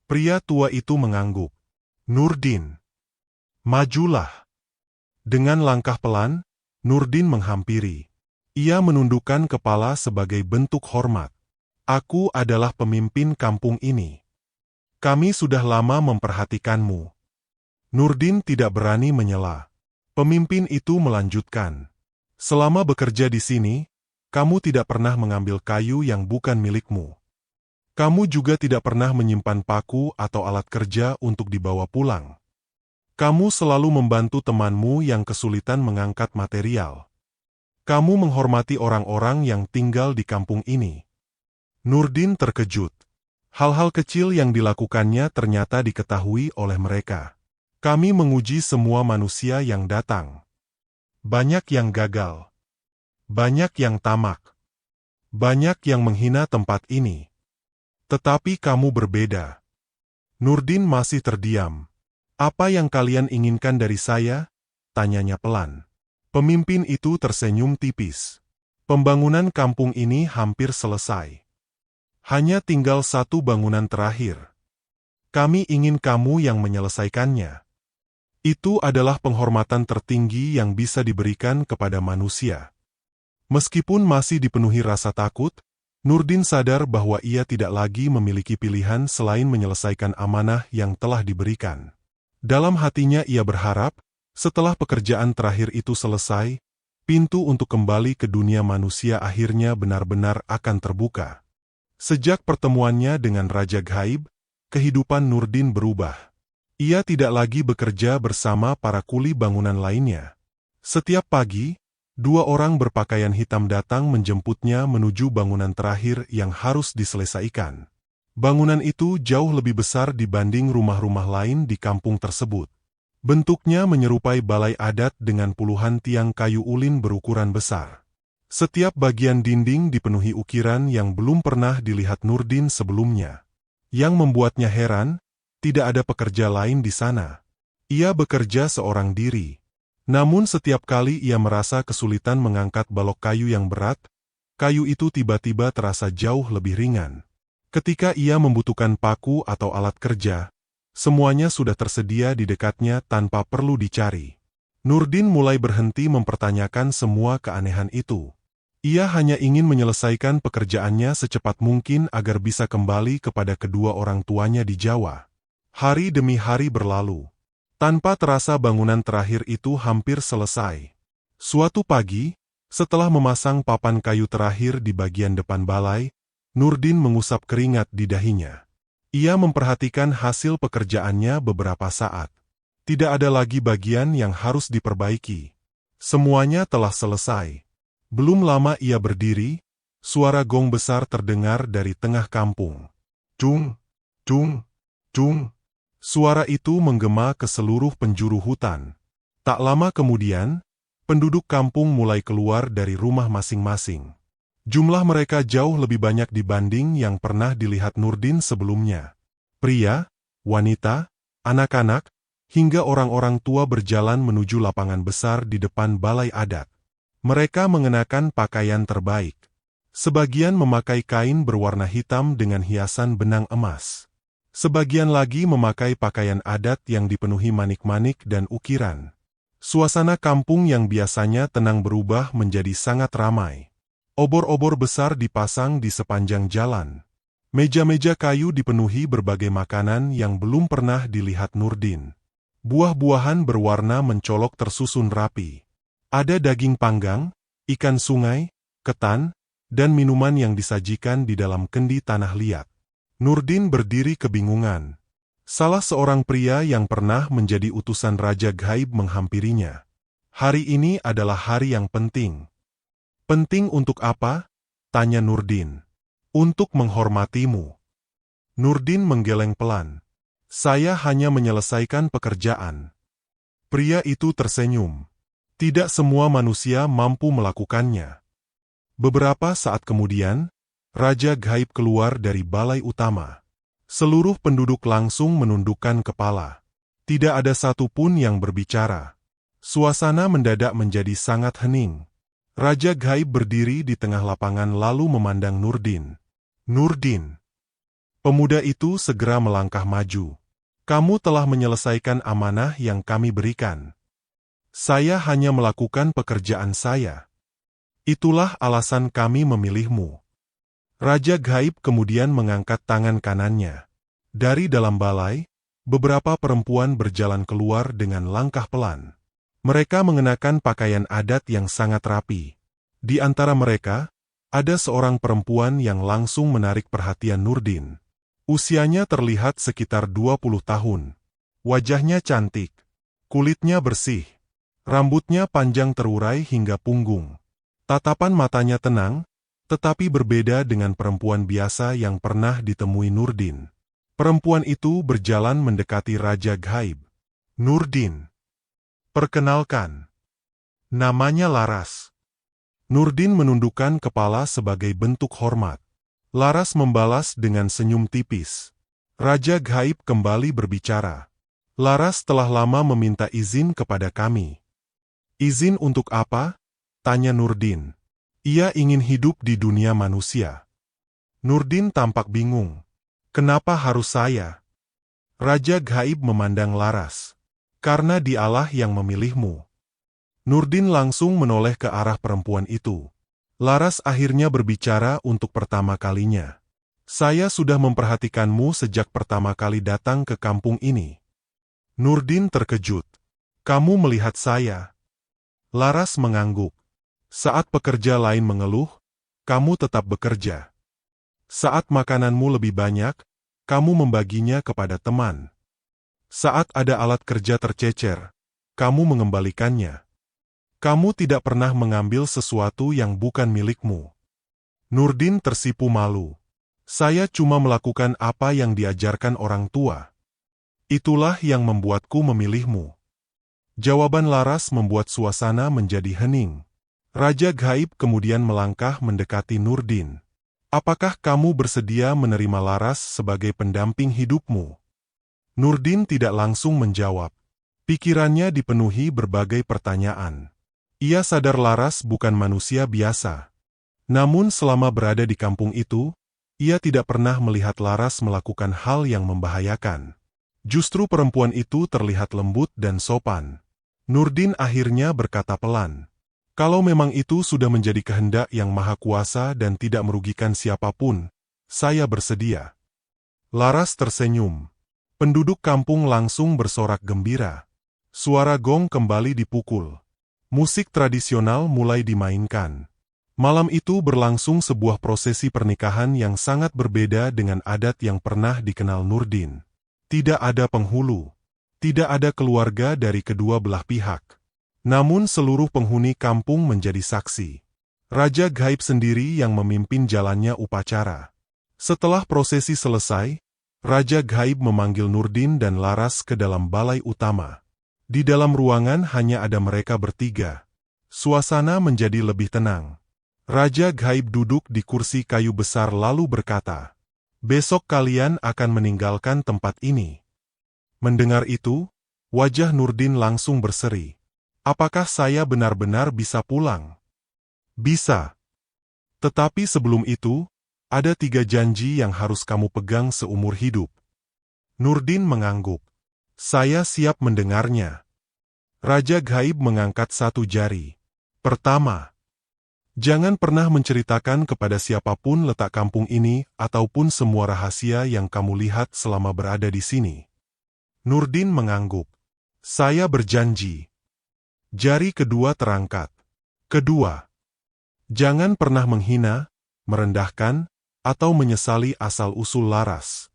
Pria tua itu mengangguk. "Nurdin, majulah." Dengan langkah pelan, Nurdin menghampiri. Ia menundukkan kepala sebagai bentuk hormat. "Aku adalah pemimpin kampung ini. Kami sudah lama memperhatikanmu." Nurdin tidak berani menyela. Pemimpin itu melanjutkan. "Selama bekerja di sini, kamu tidak pernah mengambil kayu yang bukan milikmu. Kamu juga tidak pernah menyimpan paku atau alat kerja untuk dibawa pulang. Kamu selalu membantu temanmu yang kesulitan mengangkat material. Kamu menghormati orang-orang yang tinggal di kampung ini." Nurdin terkejut. Hal-hal kecil yang dilakukannya ternyata diketahui oleh mereka. "Kami menguji semua manusia yang datang. Banyak yang gagal. Banyak yang tamak. Banyak yang menghina tempat ini. Tetapi kamu berbeda." Nurdin masih terdiam. "Apa yang kalian inginkan dari saya?" tanyanya pelan. Pemimpin itu tersenyum tipis. "Pembangunan kampung ini hampir selesai. Hanya tinggal satu bangunan terakhir. Kami ingin kamu yang menyelesaikannya." Itu adalah penghormatan tertinggi yang bisa diberikan kepada manusia. Meskipun masih dipenuhi rasa takut, Nurdin sadar bahwa ia tidak lagi memiliki pilihan selain menyelesaikan amanah yang telah diberikan. Dalam hatinya ia berharap, setelah pekerjaan terakhir itu selesai, pintu untuk kembali ke dunia manusia akhirnya benar-benar akan terbuka. Sejak pertemuannya dengan Raja Gaib, kehidupan Nurdin berubah. Ia tidak lagi bekerja bersama para kuli bangunan lainnya. Setiap pagi, dua orang berpakaian hitam datang menjemputnya menuju bangunan terakhir yang harus diselesaikan. Bangunan itu jauh lebih besar dibanding rumah-rumah lain di kampung tersebut. Bentuknya menyerupai balai adat dengan puluhan tiang kayu ulin berukuran besar. Setiap bagian dinding dipenuhi ukiran yang belum pernah dilihat Nurdin sebelumnya. Yang membuatnya heran, tidak ada pekerja lain di sana. Ia bekerja seorang diri. Namun setiap kali ia merasa kesulitan mengangkat balok kayu yang berat, kayu itu tiba-tiba terasa jauh lebih ringan. Ketika ia membutuhkan paku atau alat kerja, semuanya sudah tersedia di dekatnya tanpa perlu dicari. Nurdin mulai berhenti mempertanyakan semua keanehan itu. Ia hanya ingin menyelesaikan pekerjaannya secepat mungkin agar bisa kembali kepada kedua orang tuanya di Jawa. Hari demi hari berlalu. Tanpa terasa bangunan terakhir itu hampir selesai. Suatu pagi, setelah memasang papan kayu terakhir di bagian depan balai, Nurdin mengusap keringat di dahinya. Ia memperhatikan hasil pekerjaannya beberapa saat. Tidak ada lagi bagian yang harus diperbaiki. Semuanya telah selesai. Belum lama ia berdiri, suara gong besar terdengar dari tengah kampung. Cung, cung, cung. Suara itu menggema ke seluruh penjuru hutan. Tak lama kemudian, penduduk kampung mulai keluar dari rumah masing-masing. Jumlah mereka jauh lebih banyak dibanding yang pernah dilihat Nurdin sebelumnya. Pria, wanita, anak-anak, hingga orang-orang tua berjalan menuju lapangan besar di depan balai adat. Mereka mengenakan pakaian terbaik. Sebagian memakai kain berwarna hitam dengan hiasan benang emas. Sebagian lagi memakai pakaian adat yang dipenuhi manik-manik dan ukiran. Suasana kampung yang biasanya tenang berubah menjadi sangat ramai. Obor-obor besar dipasang di sepanjang jalan. Meja-meja kayu dipenuhi berbagai makanan yang belum pernah dilihat Nurdin. Buah-buahan berwarna mencolok tersusun rapi. Ada daging panggang, ikan sungai, ketan, dan minuman yang disajikan di dalam kendi tanah liat. Nurdin berdiri kebingungan. Salah seorang pria yang pernah menjadi utusan Raja Gaib menghampirinya. Hari ini adalah hari yang penting. Penting untuk apa? Tanya Nurdin. Untuk menghormatimu. Nurdin menggeleng pelan. Saya hanya menyelesaikan pekerjaan. Pria itu tersenyum. Tidak semua manusia mampu melakukannya. Beberapa saat kemudian, Raja Gaib keluar dari balai utama. Seluruh penduduk langsung menundukkan kepala. Tidak ada satupun yang berbicara. Suasana mendadak menjadi sangat hening. Raja Gaib berdiri di tengah lapangan lalu memandang Nurdin. Nurdin. Pemuda itu segera melangkah maju. Kamu telah menyelesaikan amanah yang kami berikan. Saya hanya melakukan pekerjaan saya. Itulah alasan kami memilihmu. Raja Gaib kemudian mengangkat tangan kanannya. Dari dalam balai, beberapa perempuan berjalan keluar dengan langkah pelan. Mereka mengenakan pakaian adat yang sangat rapi. Di antara mereka, ada seorang perempuan yang langsung menarik perhatian Nurdin. Usianya terlihat sekitar 20 tahun. Wajahnya cantik. Kulitnya bersih. Rambutnya panjang terurai hingga punggung. Tatapan matanya tenang, tetapi berbeda dengan perempuan biasa yang pernah ditemui Nurdin. Perempuan itu berjalan mendekati Raja Gaib. Nurdin. Perkenalkan. Namanya Laras. Nurdin menundukkan kepala sebagai bentuk hormat. Laras membalas dengan senyum tipis. Raja Gaib kembali berbicara. Laras telah lama meminta izin kepada kami. Izin untuk apa? Tanya Nurdin. Ia ingin hidup di dunia manusia. Nurdin tampak bingung. Kenapa harus saya? Raja Gaib memandang Laras. Karena dialah yang memilihmu. Nurdin langsung menoleh ke arah perempuan itu. Laras akhirnya berbicara untuk pertama kalinya. Saya sudah memperhatikanmu sejak pertama kali datang ke kampung ini. Nurdin terkejut. Kamu melihat saya? Laras mengangguk. Saat pekerja lain mengeluh, kamu tetap bekerja. Saat makananmu lebih banyak, kamu membaginya kepada teman. Saat ada alat kerja tercecer, kamu mengembalikannya. Kamu tidak pernah mengambil sesuatu yang bukan milikmu. Nurdin tersipu malu. Saya cuma melakukan apa yang diajarkan orang tua. Itulah yang membuatku memilihmu. Jawaban Laras membuat suasana menjadi hening. Raja Gaib kemudian melangkah mendekati Nurdin. Apakah kamu bersedia menerima Laras sebagai pendamping hidupmu? Nurdin tidak langsung menjawab. Pikirannya dipenuhi berbagai pertanyaan. Ia sadar Laras bukan manusia biasa. Namun selama berada di kampung itu, ia tidak pernah melihat Laras melakukan hal yang membahayakan. Justru perempuan itu terlihat lembut dan sopan. Nurdin akhirnya berkata pelan, "Kalau memang itu sudah menjadi kehendak yang maha kuasa dan tidak merugikan siapapun, saya bersedia." Laras tersenyum. Penduduk kampung langsung bersorak gembira. Suara gong kembali dipukul. Musik tradisional mulai dimainkan. Malam itu berlangsung sebuah prosesi pernikahan yang sangat berbeda dengan adat yang pernah dikenal Nurdin. Tidak ada penghulu. Tidak ada keluarga dari kedua belah pihak. Namun seluruh penghuni kampung menjadi saksi. Raja Gaib sendiri yang memimpin jalannya upacara. Setelah prosesi selesai, Raja Gaib memanggil Nurdin dan Laras ke dalam balai utama. Di dalam ruangan hanya ada mereka bertiga. Suasana menjadi lebih tenang. Raja Gaib duduk di kursi kayu besar lalu berkata, "Besok kalian akan meninggalkan tempat ini." Mendengar itu, wajah Nurdin langsung berseri. "Apakah saya benar-benar bisa pulang?" "Bisa. Tetapi sebelum itu, ada 3 janji yang harus kamu pegang seumur hidup." Nurdin mengangguk. "Saya siap mendengarnya." Raja Gaib mengangkat 1 jari. "Pertama, jangan pernah menceritakan kepada siapapun letak kampung ini ataupun semua rahasia yang kamu lihat selama berada di sini." Nurdin mengangguk. "Saya berjanji." Jari kedua terangkat. "Kedua, jangan pernah menghina, merendahkan, atau menyesali asal-usul Laras.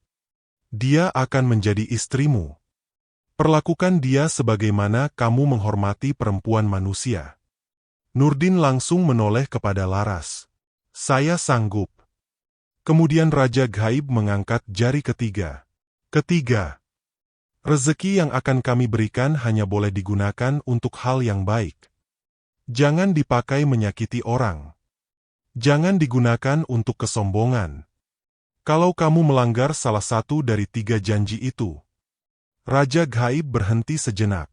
Dia akan menjadi istrimu. Perlakukan dia sebagaimana kamu menghormati perempuan manusia." Nurdin langsung menoleh kepada Laras. "Saya sanggup." Kemudian Raja Gaib mengangkat jari ketiga. "Ketiga, rezeki yang akan kami berikan hanya boleh digunakan untuk hal yang baik. Jangan dipakai menyakiti orang. Jangan digunakan untuk kesombongan. Kalau kamu melanggar salah satu dari 3 janji itu." Raja Gaib berhenti sejenak.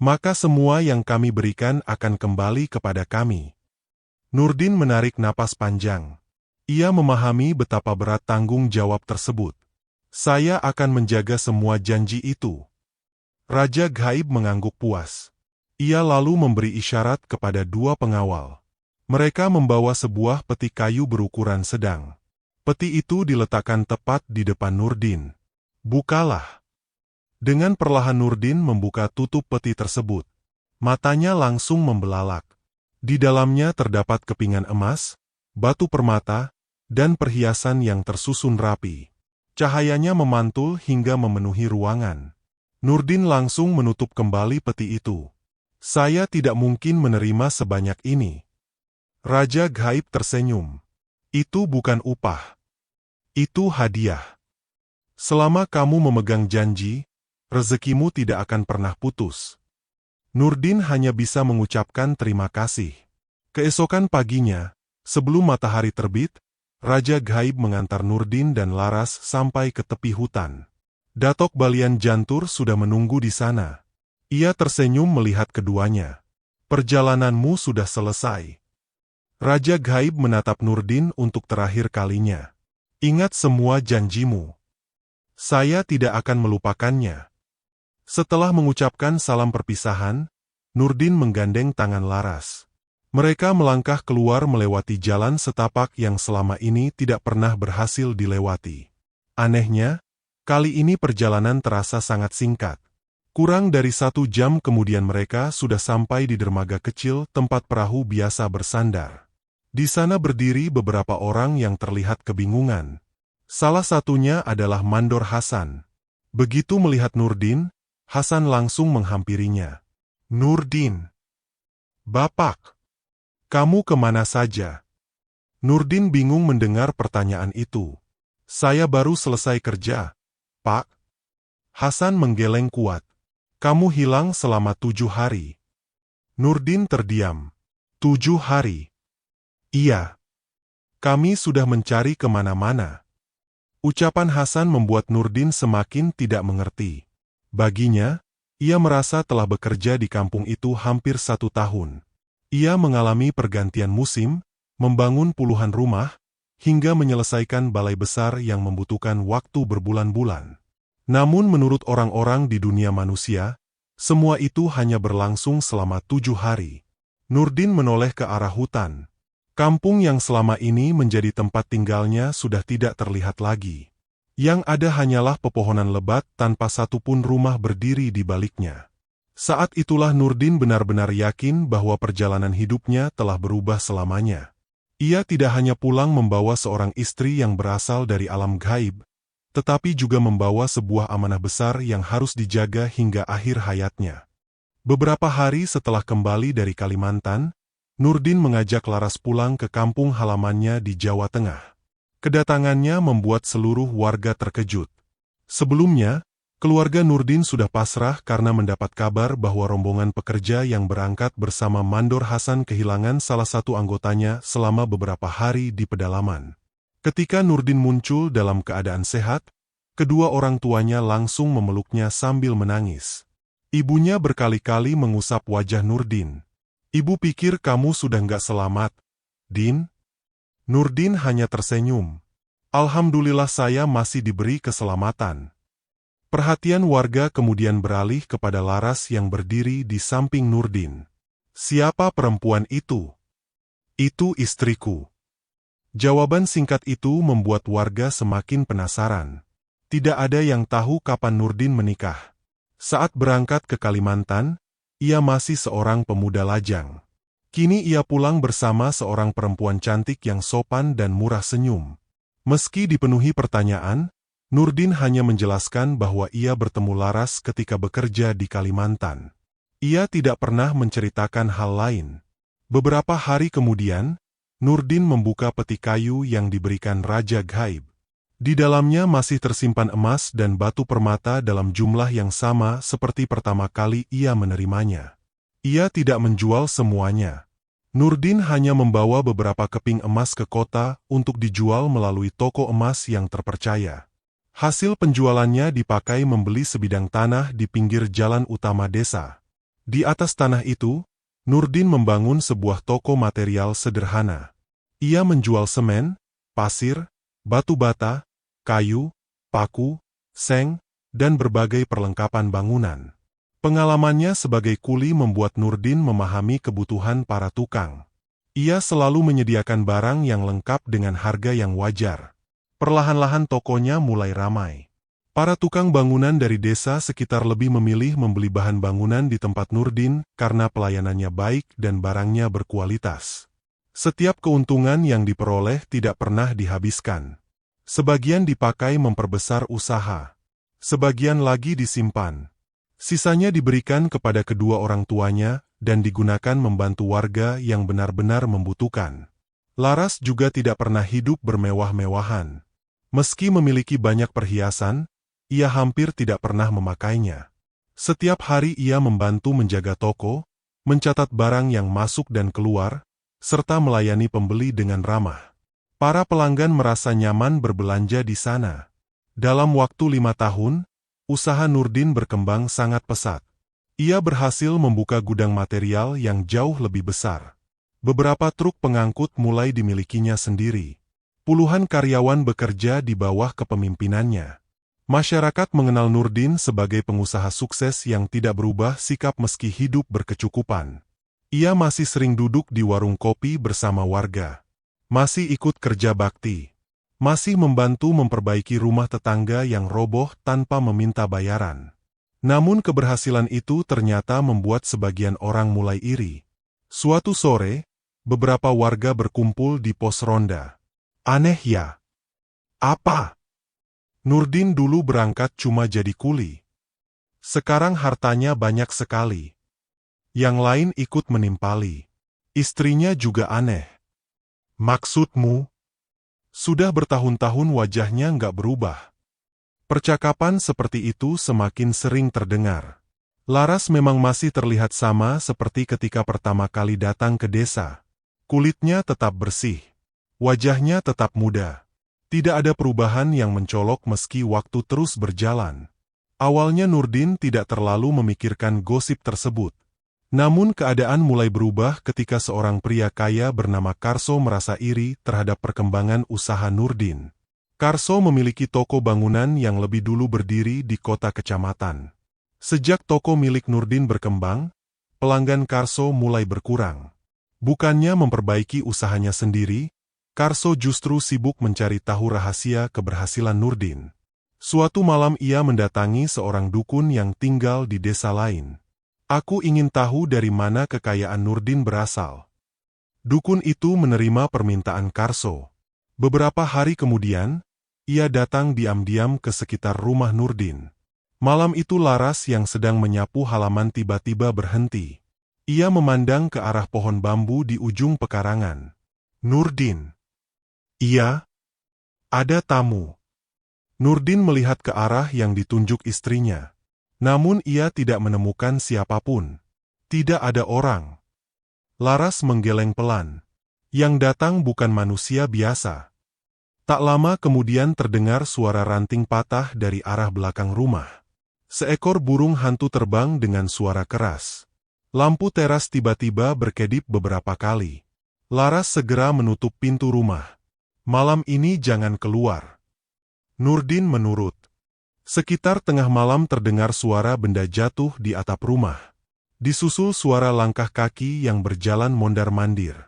"Maka semua yang kami berikan akan kembali kepada kami." Nurdin menarik napas panjang. Ia memahami betapa berat tanggung jawab tersebut. "Saya akan menjaga semua janji itu." Raja Gaib mengangguk puas. Ia lalu memberi isyarat kepada 2 pengawal. Mereka membawa sebuah peti kayu berukuran sedang. Peti itu diletakkan tepat di depan Nurdin. "Bukalah." Dengan perlahan Nurdin membuka tutup peti tersebut. Matanya langsung membelalak. Di dalamnya terdapat kepingan emas, batu permata, dan perhiasan yang tersusun rapi. Cahayanya memantul hingga memenuhi ruangan. Nurdin langsung menutup kembali peti itu. "Saya tidak mungkin menerima sebanyak ini." Raja Gaib tersenyum. "Itu bukan upah. Itu hadiah. Selama kamu memegang janji, rezekimu tidak akan pernah putus." Nurdin hanya bisa mengucapkan terima kasih. Keesokan paginya, sebelum matahari terbit, Raja Gaib mengantar Nurdin dan Laras sampai ke tepi hutan. Datok Balian Jantur sudah menunggu di sana. Ia tersenyum melihat keduanya. "Perjalananmu sudah selesai." Raja Gaib menatap Nurdin untuk terakhir kalinya. "Ingat semua janjimu. Saya tidak akan melupakannya." Setelah mengucapkan salam perpisahan, Nurdin menggandeng tangan Laras. Mereka melangkah keluar melewati jalan setapak yang selama ini tidak pernah berhasil dilewati. Anehnya, kali ini perjalanan terasa sangat singkat. Kurang dari 1 jam kemudian mereka sudah sampai di dermaga kecil tempat perahu biasa bersandar. Di sana berdiri beberapa orang yang terlihat kebingungan. Salah satunya adalah Mandor Hasan. Begitu melihat Nurdin, Hasan langsung menghampirinya. "Nurdin, Bapak, kamu kemana saja?" Nurdin bingung mendengar pertanyaan itu. "Saya baru selesai kerja, Pak." Hasan menggeleng kuat. "Kamu hilang selama 7 hari." Nurdin terdiam. 7 hari? "Iya. Kami sudah mencari kemana-mana." Ucapan Hasan membuat Nurdin semakin tidak mengerti. Baginya, ia merasa telah bekerja di kampung itu hampir 1 tahun. Ia mengalami pergantian musim, membangun puluhan rumah, hingga menyelesaikan balai besar yang membutuhkan waktu berbulan-bulan. Namun menurut orang-orang di dunia manusia, semua itu hanya berlangsung selama 7 hari. Nurdin menoleh ke arah hutan. Kampung yang selama ini menjadi tempat tinggalnya sudah tidak terlihat lagi. Yang ada hanyalah pepohonan lebat tanpa satupun rumah berdiri di baliknya. Saat itulah Nurdin benar-benar yakin bahwa perjalanan hidupnya telah berubah selamanya. Ia tidak hanya pulang membawa seorang istri yang berasal dari alam gaib, tetapi juga membawa sebuah amanah besar yang harus dijaga hingga akhir hayatnya. Beberapa hari setelah kembali dari Kalimantan, Nurdin mengajak Laras pulang ke kampung halamannya di Jawa Tengah. Kedatangannya membuat seluruh warga terkejut. Sebelumnya, keluarga Nurdin sudah pasrah karena mendapat kabar bahwa rombongan pekerja yang berangkat bersama Mandor Hasan kehilangan salah satu anggotanya selama beberapa hari di pedalaman. Ketika Nurdin muncul dalam keadaan sehat, kedua orang tuanya langsung memeluknya sambil menangis. Ibunya berkali-kali mengusap wajah Nurdin. "Ibu pikir kamu sudah nggak selamat, Din?" Nurdin hanya tersenyum. "Alhamdulillah saya masih diberi keselamatan." Perhatian warga kemudian beralih kepada Laras yang berdiri di samping Nurdin. "Siapa perempuan itu?" "Itu istriku." Jawaban singkat itu membuat warga semakin penasaran. Tidak ada yang tahu kapan Nurdin menikah. Saat berangkat ke Kalimantan, ia masih seorang pemuda lajang. Kini ia pulang bersama seorang perempuan cantik yang sopan dan murah senyum. Meski dipenuhi pertanyaan, Nurdin hanya menjelaskan bahwa ia bertemu Laras ketika bekerja di Kalimantan. Ia tidak pernah menceritakan hal lain. Beberapa hari kemudian, Nurdin membuka peti kayu yang diberikan Raja Gaib. Di dalamnya masih tersimpan emas dan batu permata dalam jumlah yang sama seperti pertama kali ia menerimanya. Ia tidak menjual semuanya. Nurdin hanya membawa beberapa keping emas ke kota untuk dijual melalui toko emas yang terpercaya. Hasil penjualannya dipakai membeli sebidang tanah di pinggir jalan utama desa. Di atas tanah itu, Nurdin membangun sebuah toko material sederhana. Ia menjual semen, pasir, batu bata, kayu, paku, seng, dan berbagai perlengkapan bangunan. Pengalamannya sebagai kuli membuat Nurdin memahami kebutuhan para tukang. Ia selalu menyediakan barang yang lengkap dengan harga yang wajar. Perlahan-lahan tokonya mulai ramai. Para tukang bangunan dari desa sekitar lebih memilih membeli bahan bangunan di tempat Nurdin karena pelayanannya baik dan barangnya berkualitas. Setiap keuntungan yang diperoleh tidak pernah dihabiskan. Sebagian dipakai memperbesar usaha. Sebagian lagi disimpan. Sisanya diberikan kepada kedua orang tuanya dan digunakan membantu warga yang benar-benar membutuhkan. Laras juga tidak pernah hidup bermewah-mewahan. Meski memiliki banyak perhiasan, ia hampir tidak pernah memakainya. Setiap hari ia membantu menjaga toko, mencatat barang yang masuk dan keluar, serta melayani pembeli dengan ramah. Para pelanggan merasa nyaman berbelanja di sana. Dalam waktu 5 tahun, usaha Nurdin berkembang sangat pesat. Ia berhasil membuka gudang material yang jauh lebih besar. Beberapa truk pengangkut mulai dimilikinya sendiri. Puluhan karyawan bekerja di bawah kepemimpinannya. Masyarakat mengenal Nurdin sebagai pengusaha sukses yang tidak berubah sikap meski hidup berkecukupan. Ia masih sering duduk di warung kopi bersama warga. Masih ikut kerja bakti. Masih membantu memperbaiki rumah tetangga yang roboh tanpa meminta bayaran. Namun keberhasilan itu ternyata membuat sebagian orang mulai iri. Suatu sore, beberapa warga berkumpul di pos ronda. Aneh ya? Apa? Nurdin dulu berangkat cuma jadi kuli. Sekarang hartanya banyak sekali. Yang lain ikut menimpali. Istrinya juga aneh. Maksudmu? Sudah bertahun-tahun wajahnya nggak berubah. Percakapan seperti itu semakin sering terdengar. Laras memang masih terlihat sama seperti ketika pertama kali datang ke desa. Kulitnya tetap bersih. Wajahnya tetap muda. Tidak ada perubahan yang mencolok meski waktu terus berjalan. Awalnya Nurdin tidak terlalu memikirkan gosip tersebut. Namun keadaan mulai berubah ketika seorang pria kaya bernama Karso merasa iri terhadap perkembangan usaha Nurdin. Karso memiliki toko bangunan yang lebih dulu berdiri di kota kecamatan. Sejak toko milik Nurdin berkembang, pelanggan Karso mulai berkurang. Bukannya memperbaiki usahanya sendiri, Karso justru sibuk mencari tahu rahasia keberhasilan Nurdin. Suatu malam ia mendatangi seorang dukun yang tinggal di desa lain. Aku ingin tahu dari mana kekayaan Nurdin berasal. Dukun itu menerima permintaan Karso. Beberapa hari kemudian, ia datang diam-diam ke sekitar rumah Nurdin. Malam itu Laras yang sedang menyapu halaman tiba-tiba berhenti. Ia memandang ke arah pohon bambu di ujung pekarangan. Nurdin. Iya? Ada tamu. Nurdin melihat ke arah yang ditunjuk istrinya. Namun ia tidak menemukan siapapun. Tidak ada orang. Laras menggeleng pelan. Yang datang bukan manusia biasa. Tak lama kemudian terdengar suara ranting patah dari arah belakang rumah. Seekor burung hantu terbang dengan suara keras. Lampu teras tiba-tiba berkedip beberapa kali. Laras segera menutup pintu rumah. Malam ini jangan keluar. Nurdin menurut. Sekitar tengah malam terdengar suara benda jatuh di atap rumah. Disusul suara langkah kaki yang berjalan mondar-mandir.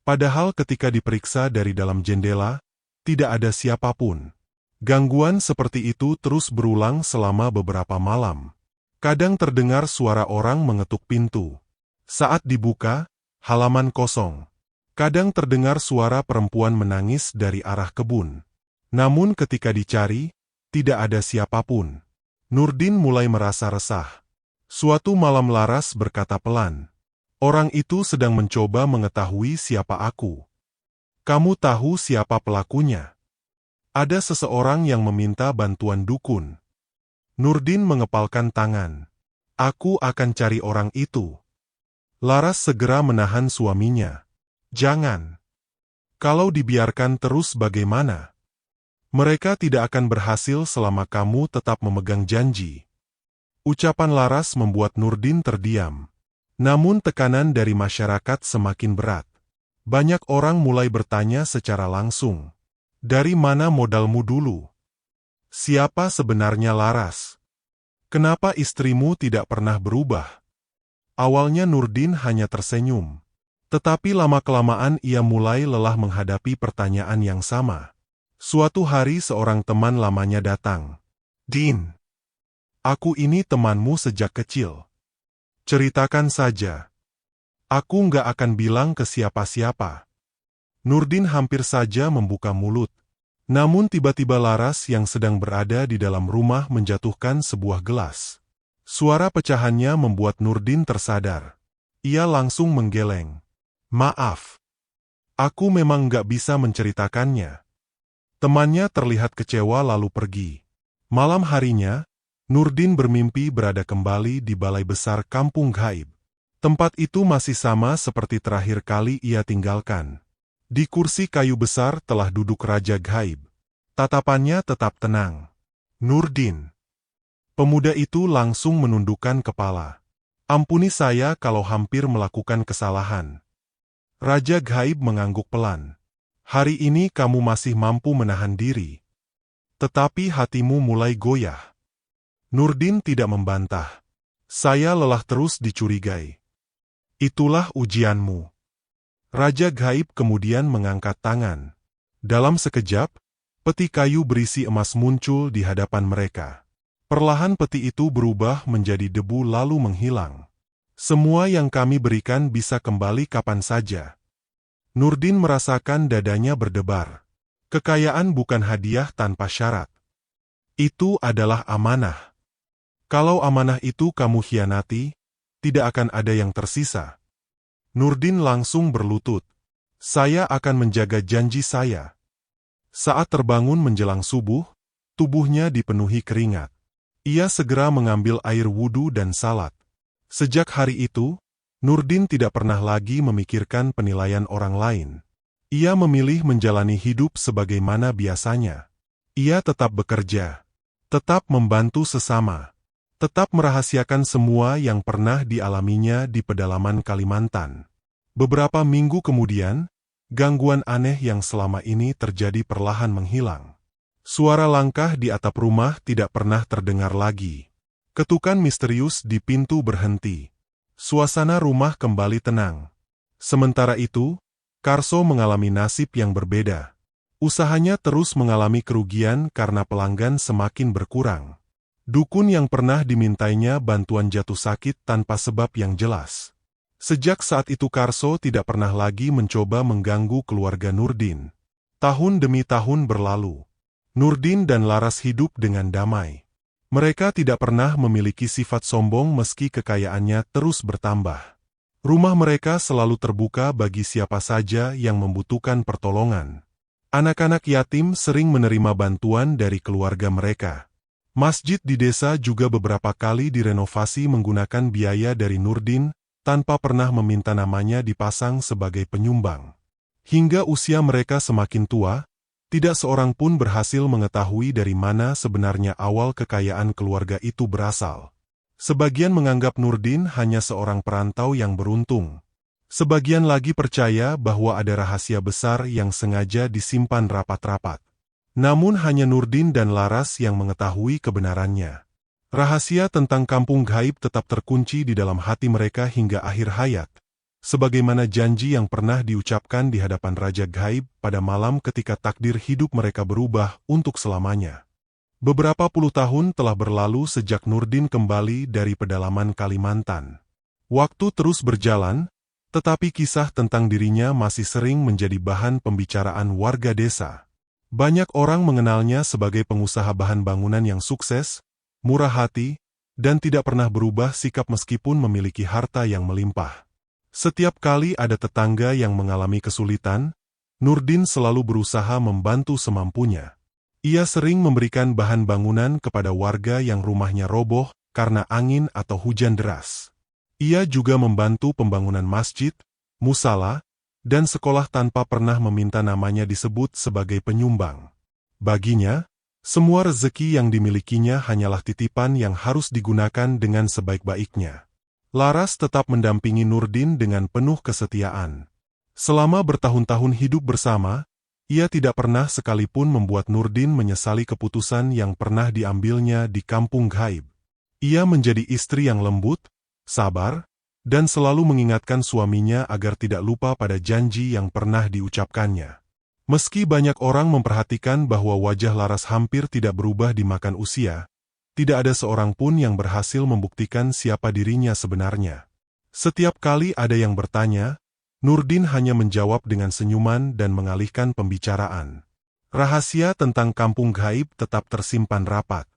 Padahal ketika diperiksa dari dalam jendela, tidak ada siapapun. Gangguan seperti itu terus berulang selama beberapa malam. Kadang terdengar suara orang mengetuk pintu. Saat dibuka, halaman kosong. Kadang terdengar suara perempuan menangis dari arah kebun. Namun ketika dicari, tidak ada siapapun. Nurdin mulai merasa resah. Suatu malam Laras berkata pelan, "Orang itu sedang mencoba mengetahui siapa aku. Kamu tahu siapa pelakunya? Ada seseorang yang meminta bantuan dukun." Nurdin mengepalkan tangan. "Aku akan cari orang itu." Laras segera menahan suaminya. "Jangan. Kalau dibiarkan terus bagaimana? Mereka tidak akan berhasil selama kamu tetap memegang janji." Ucapan Laras membuat Nurdin terdiam. Namun tekanan dari masyarakat semakin berat. Banyak orang mulai bertanya secara langsung. "Dari mana modalmu dulu? Siapa sebenarnya Laras? Kenapa istrimu tidak pernah berubah?" Awalnya Nurdin hanya tersenyum. Tetapi lama-kelamaan ia mulai lelah menghadapi pertanyaan yang sama. Suatu hari seorang teman lamanya datang. "Din, aku ini temanmu sejak kecil. Ceritakan saja. Aku nggak akan bilang ke siapa-siapa." Nurdin hampir saja membuka mulut. Namun tiba-tiba Laras yang sedang berada di dalam rumah menjatuhkan sebuah gelas. Suara pecahannya membuat Nurdin tersadar. Ia langsung menggeleng. "Maaf. Aku memang nggak bisa menceritakannya." Temannya terlihat kecewa lalu pergi. Malam harinya, Nurdin bermimpi berada kembali di balai besar kampung gaib. Tempat itu masih sama seperti terakhir kali ia tinggalkan. Di kursi kayu besar telah duduk Raja Gaib. Tatapannya tetap tenang. "Nurdin." Pemuda itu langsung menundukkan kepala. "Ampuni saya kalau hampir melakukan kesalahan." Raja Gaib mengangguk pelan. "Hari ini kamu masih mampu menahan diri. Tetapi hatimu mulai goyah." Nurdin tidak membantah. "Saya lelah terus dicurigai." "Itulah ujianmu." Raja Gaib kemudian mengangkat tangan. Dalam sekejap, peti kayu berisi emas muncul di hadapan mereka. Perlahan peti itu berubah menjadi debu lalu menghilang. Semua yang kami berikan bisa kembali kapan saja. Nurdin merasakan dadanya berdebar. Kekayaan bukan hadiah tanpa syarat. Itu adalah amanah. Kalau amanah itu kamu khianati, tidak akan ada yang tersisa. Nurdin langsung berlutut. Saya akan menjaga janji saya. Saat terbangun menjelang subuh, tubuhnya dipenuhi keringat. Ia segera mengambil air wudhu dan salat. Sejak hari itu, Nurdin tidak pernah lagi memikirkan penilaian orang lain. Ia memilih menjalani hidup sebagaimana biasanya. Ia tetap bekerja, tetap membantu sesama, tetap merahasiakan semua yang pernah dialaminya di pedalaman Kalimantan. Beberapa minggu kemudian, gangguan aneh yang selama ini terjadi perlahan menghilang. Suara langkah di atap rumah tidak pernah terdengar lagi. Ketukan misterius di pintu berhenti. Suasana rumah kembali tenang. Sementara itu, Karso mengalami nasib yang berbeda. Usahanya terus mengalami kerugian karena pelanggan semakin berkurang. Dukun yang pernah dimintainya bantuan jatuh sakit tanpa sebab yang jelas. Sejak saat itu Karso tidak pernah lagi mencoba mengganggu keluarga Nurdin. Tahun demi tahun berlalu. Nurdin dan Laras hidup dengan damai. Mereka tidak pernah memiliki sifat sombong meski kekayaannya terus bertambah. Rumah mereka selalu terbuka bagi siapa saja yang membutuhkan pertolongan. Anak-anak yatim sering menerima bantuan dari keluarga mereka. Masjid di desa juga beberapa kali direnovasi menggunakan biaya dari Nurdin, tanpa pernah meminta namanya dipasang sebagai penyumbang. Hingga usia mereka semakin tua, tidak seorang pun berhasil mengetahui dari mana sebenarnya awal kekayaan keluarga itu berasal. Sebagian menganggap Nurdin hanya seorang perantau yang beruntung. Sebagian lagi percaya bahwa ada rahasia besar yang sengaja disimpan rapat-rapat. Namun hanya Nurdin dan Laras yang mengetahui kebenarannya. Rahasia tentang kampung gaib tetap terkunci di dalam hati mereka hingga akhir hayat. Sebagaimana janji yang pernah diucapkan di hadapan Raja Gaib pada malam ketika takdir hidup mereka berubah untuk selamanya. Beberapa puluh tahun telah berlalu sejak Nurdin kembali dari pedalaman Kalimantan. Waktu terus berjalan, tetapi kisah tentang dirinya masih sering menjadi bahan pembicaraan warga desa. Banyak orang mengenalnya sebagai pengusaha bahan bangunan yang sukses, murah hati, dan tidak pernah berubah sikap meskipun memiliki harta yang melimpah. Setiap kali ada tetangga yang mengalami kesulitan, Nurdin selalu berusaha membantu semampunya. Ia sering memberikan bahan bangunan kepada warga yang rumahnya roboh karena angin atau hujan deras. Ia juga membantu pembangunan masjid, musala, dan sekolah tanpa pernah meminta namanya disebut sebagai penyumbang. Baginya, semua rezeki yang dimilikinya hanyalah titipan yang harus digunakan dengan sebaik-baiknya. Laras tetap mendampingi Nurdin dengan penuh kesetiaan. Selama bertahun-tahun hidup bersama, ia tidak pernah sekalipun membuat Nurdin menyesali keputusan yang pernah diambilnya di kampung gaib. Ia menjadi istri yang lembut, sabar, dan selalu mengingatkan suaminya agar tidak lupa pada janji yang pernah diucapkannya. Meski banyak orang memperhatikan bahwa wajah Laras hampir tidak berubah dimakan usia, tidak ada seorang pun yang berhasil membuktikan siapa dirinya sebenarnya. Setiap kali ada yang bertanya, Nurdin hanya menjawab dengan senyuman dan mengalihkan pembicaraan. Rahasia tentang kampung gaib tetap tersimpan rapat.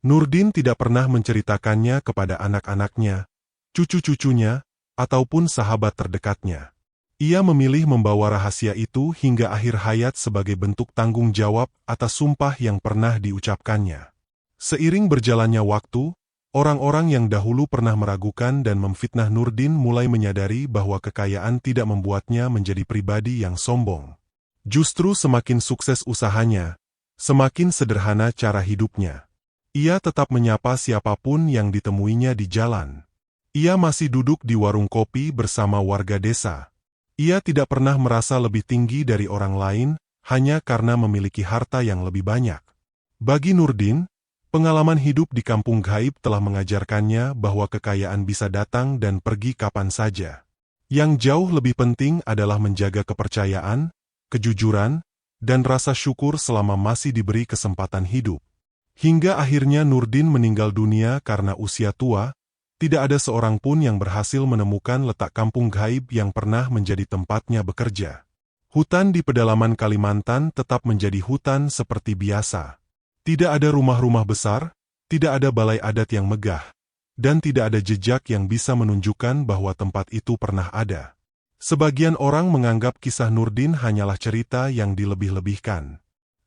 Nurdin tidak pernah menceritakannya kepada anak-anaknya, cucu-cucunya, ataupun sahabat terdekatnya. Ia memilih membawa rahasia itu hingga akhir hayat sebagai bentuk tanggung jawab atas sumpah yang pernah diucapkannya. Seiring berjalannya waktu, orang-orang yang dahulu pernah meragukan dan memfitnah Nurdin mulai menyadari bahwa kekayaan tidak membuatnya menjadi pribadi yang sombong. Justru semakin sukses usahanya, semakin sederhana cara hidupnya. Ia tetap menyapa siapapun yang ditemuinya di jalan. Ia masih duduk di warung kopi bersama warga desa. Ia tidak pernah merasa lebih tinggi dari orang lain, hanya karena memiliki harta yang lebih banyak. Bagi Nurdin, pengalaman hidup di kampung gaib telah mengajarkannya bahwa kekayaan bisa datang dan pergi kapan saja. Yang jauh lebih penting adalah menjaga kepercayaan, kejujuran, dan rasa syukur selama masih diberi kesempatan hidup. Hingga akhirnya Nurdin meninggal dunia karena usia tua, tidak ada seorang pun yang berhasil menemukan letak kampung gaib yang pernah menjadi tempatnya bekerja. Hutan di pedalaman Kalimantan tetap menjadi hutan seperti biasa. Tidak ada rumah-rumah besar, tidak ada balai adat yang megah, dan tidak ada jejak yang bisa menunjukkan bahwa tempat itu pernah ada. Sebagian orang menganggap kisah Nurdin hanyalah cerita yang dilebih-lebihkan.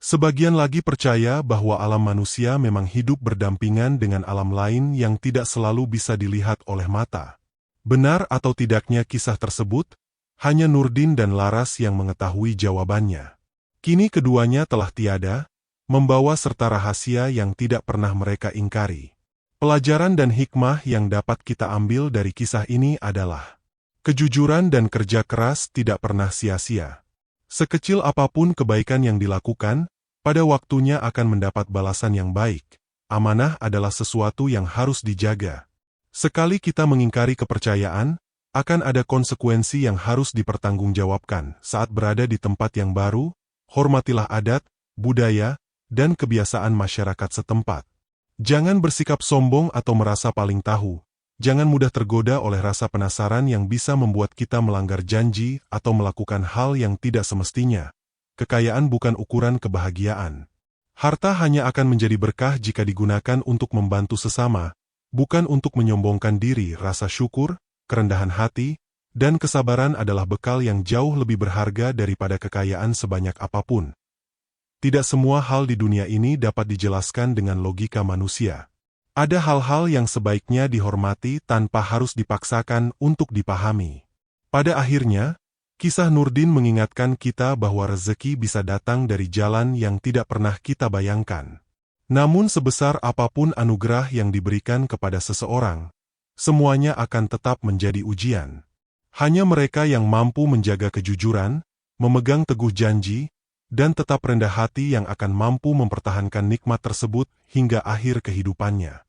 Sebagian lagi percaya bahwa alam manusia memang hidup berdampingan dengan alam lain yang tidak selalu bisa dilihat oleh mata. Benar atau tidaknya kisah tersebut, hanya Nurdin dan Laras yang mengetahui jawabannya. Kini keduanya telah tiada, membawa serta rahasia yang tidak pernah mereka ingkari. Pelajaran dan hikmah yang dapat kita ambil dari kisah ini adalah kejujuran dan kerja keras tidak pernah sia-sia. Sekecil apapun kebaikan yang dilakukan, pada waktunya akan mendapat balasan yang baik. Amanah adalah sesuatu yang harus dijaga. Sekali kita mengingkari kepercayaan, akan ada konsekuensi yang harus dipertanggungjawabkan. Saat berada di tempat yang baru, hormatilah adat, budaya, dan kebiasaan masyarakat setempat. Jangan bersikap sombong atau merasa paling tahu. Jangan mudah tergoda oleh rasa penasaran yang bisa membuat kita melanggar janji atau melakukan hal yang tidak semestinya. Kekayaan bukan ukuran kebahagiaan. Harta hanya akan menjadi berkah jika digunakan untuk membantu sesama, bukan untuk menyombongkan diri. Rasa syukur, kerendahan hati, dan kesabaran adalah bekal yang jauh lebih berharga daripada kekayaan sebanyak apapun. Tidak semua hal di dunia ini dapat dijelaskan dengan logika manusia. Ada hal-hal yang sebaiknya dihormati tanpa harus dipaksakan untuk dipahami. Pada akhirnya, kisah Nurdin mengingatkan kita bahwa rezeki bisa datang dari jalan yang tidak pernah kita bayangkan. Namun sebesar apapun anugerah yang diberikan kepada seseorang, semuanya akan tetap menjadi ujian. Hanya mereka yang mampu menjaga kejujuran, memegang teguh janji, dan tetap rendah hati yang akan mampu mempertahankan nikmat tersebut hingga akhir kehidupannya.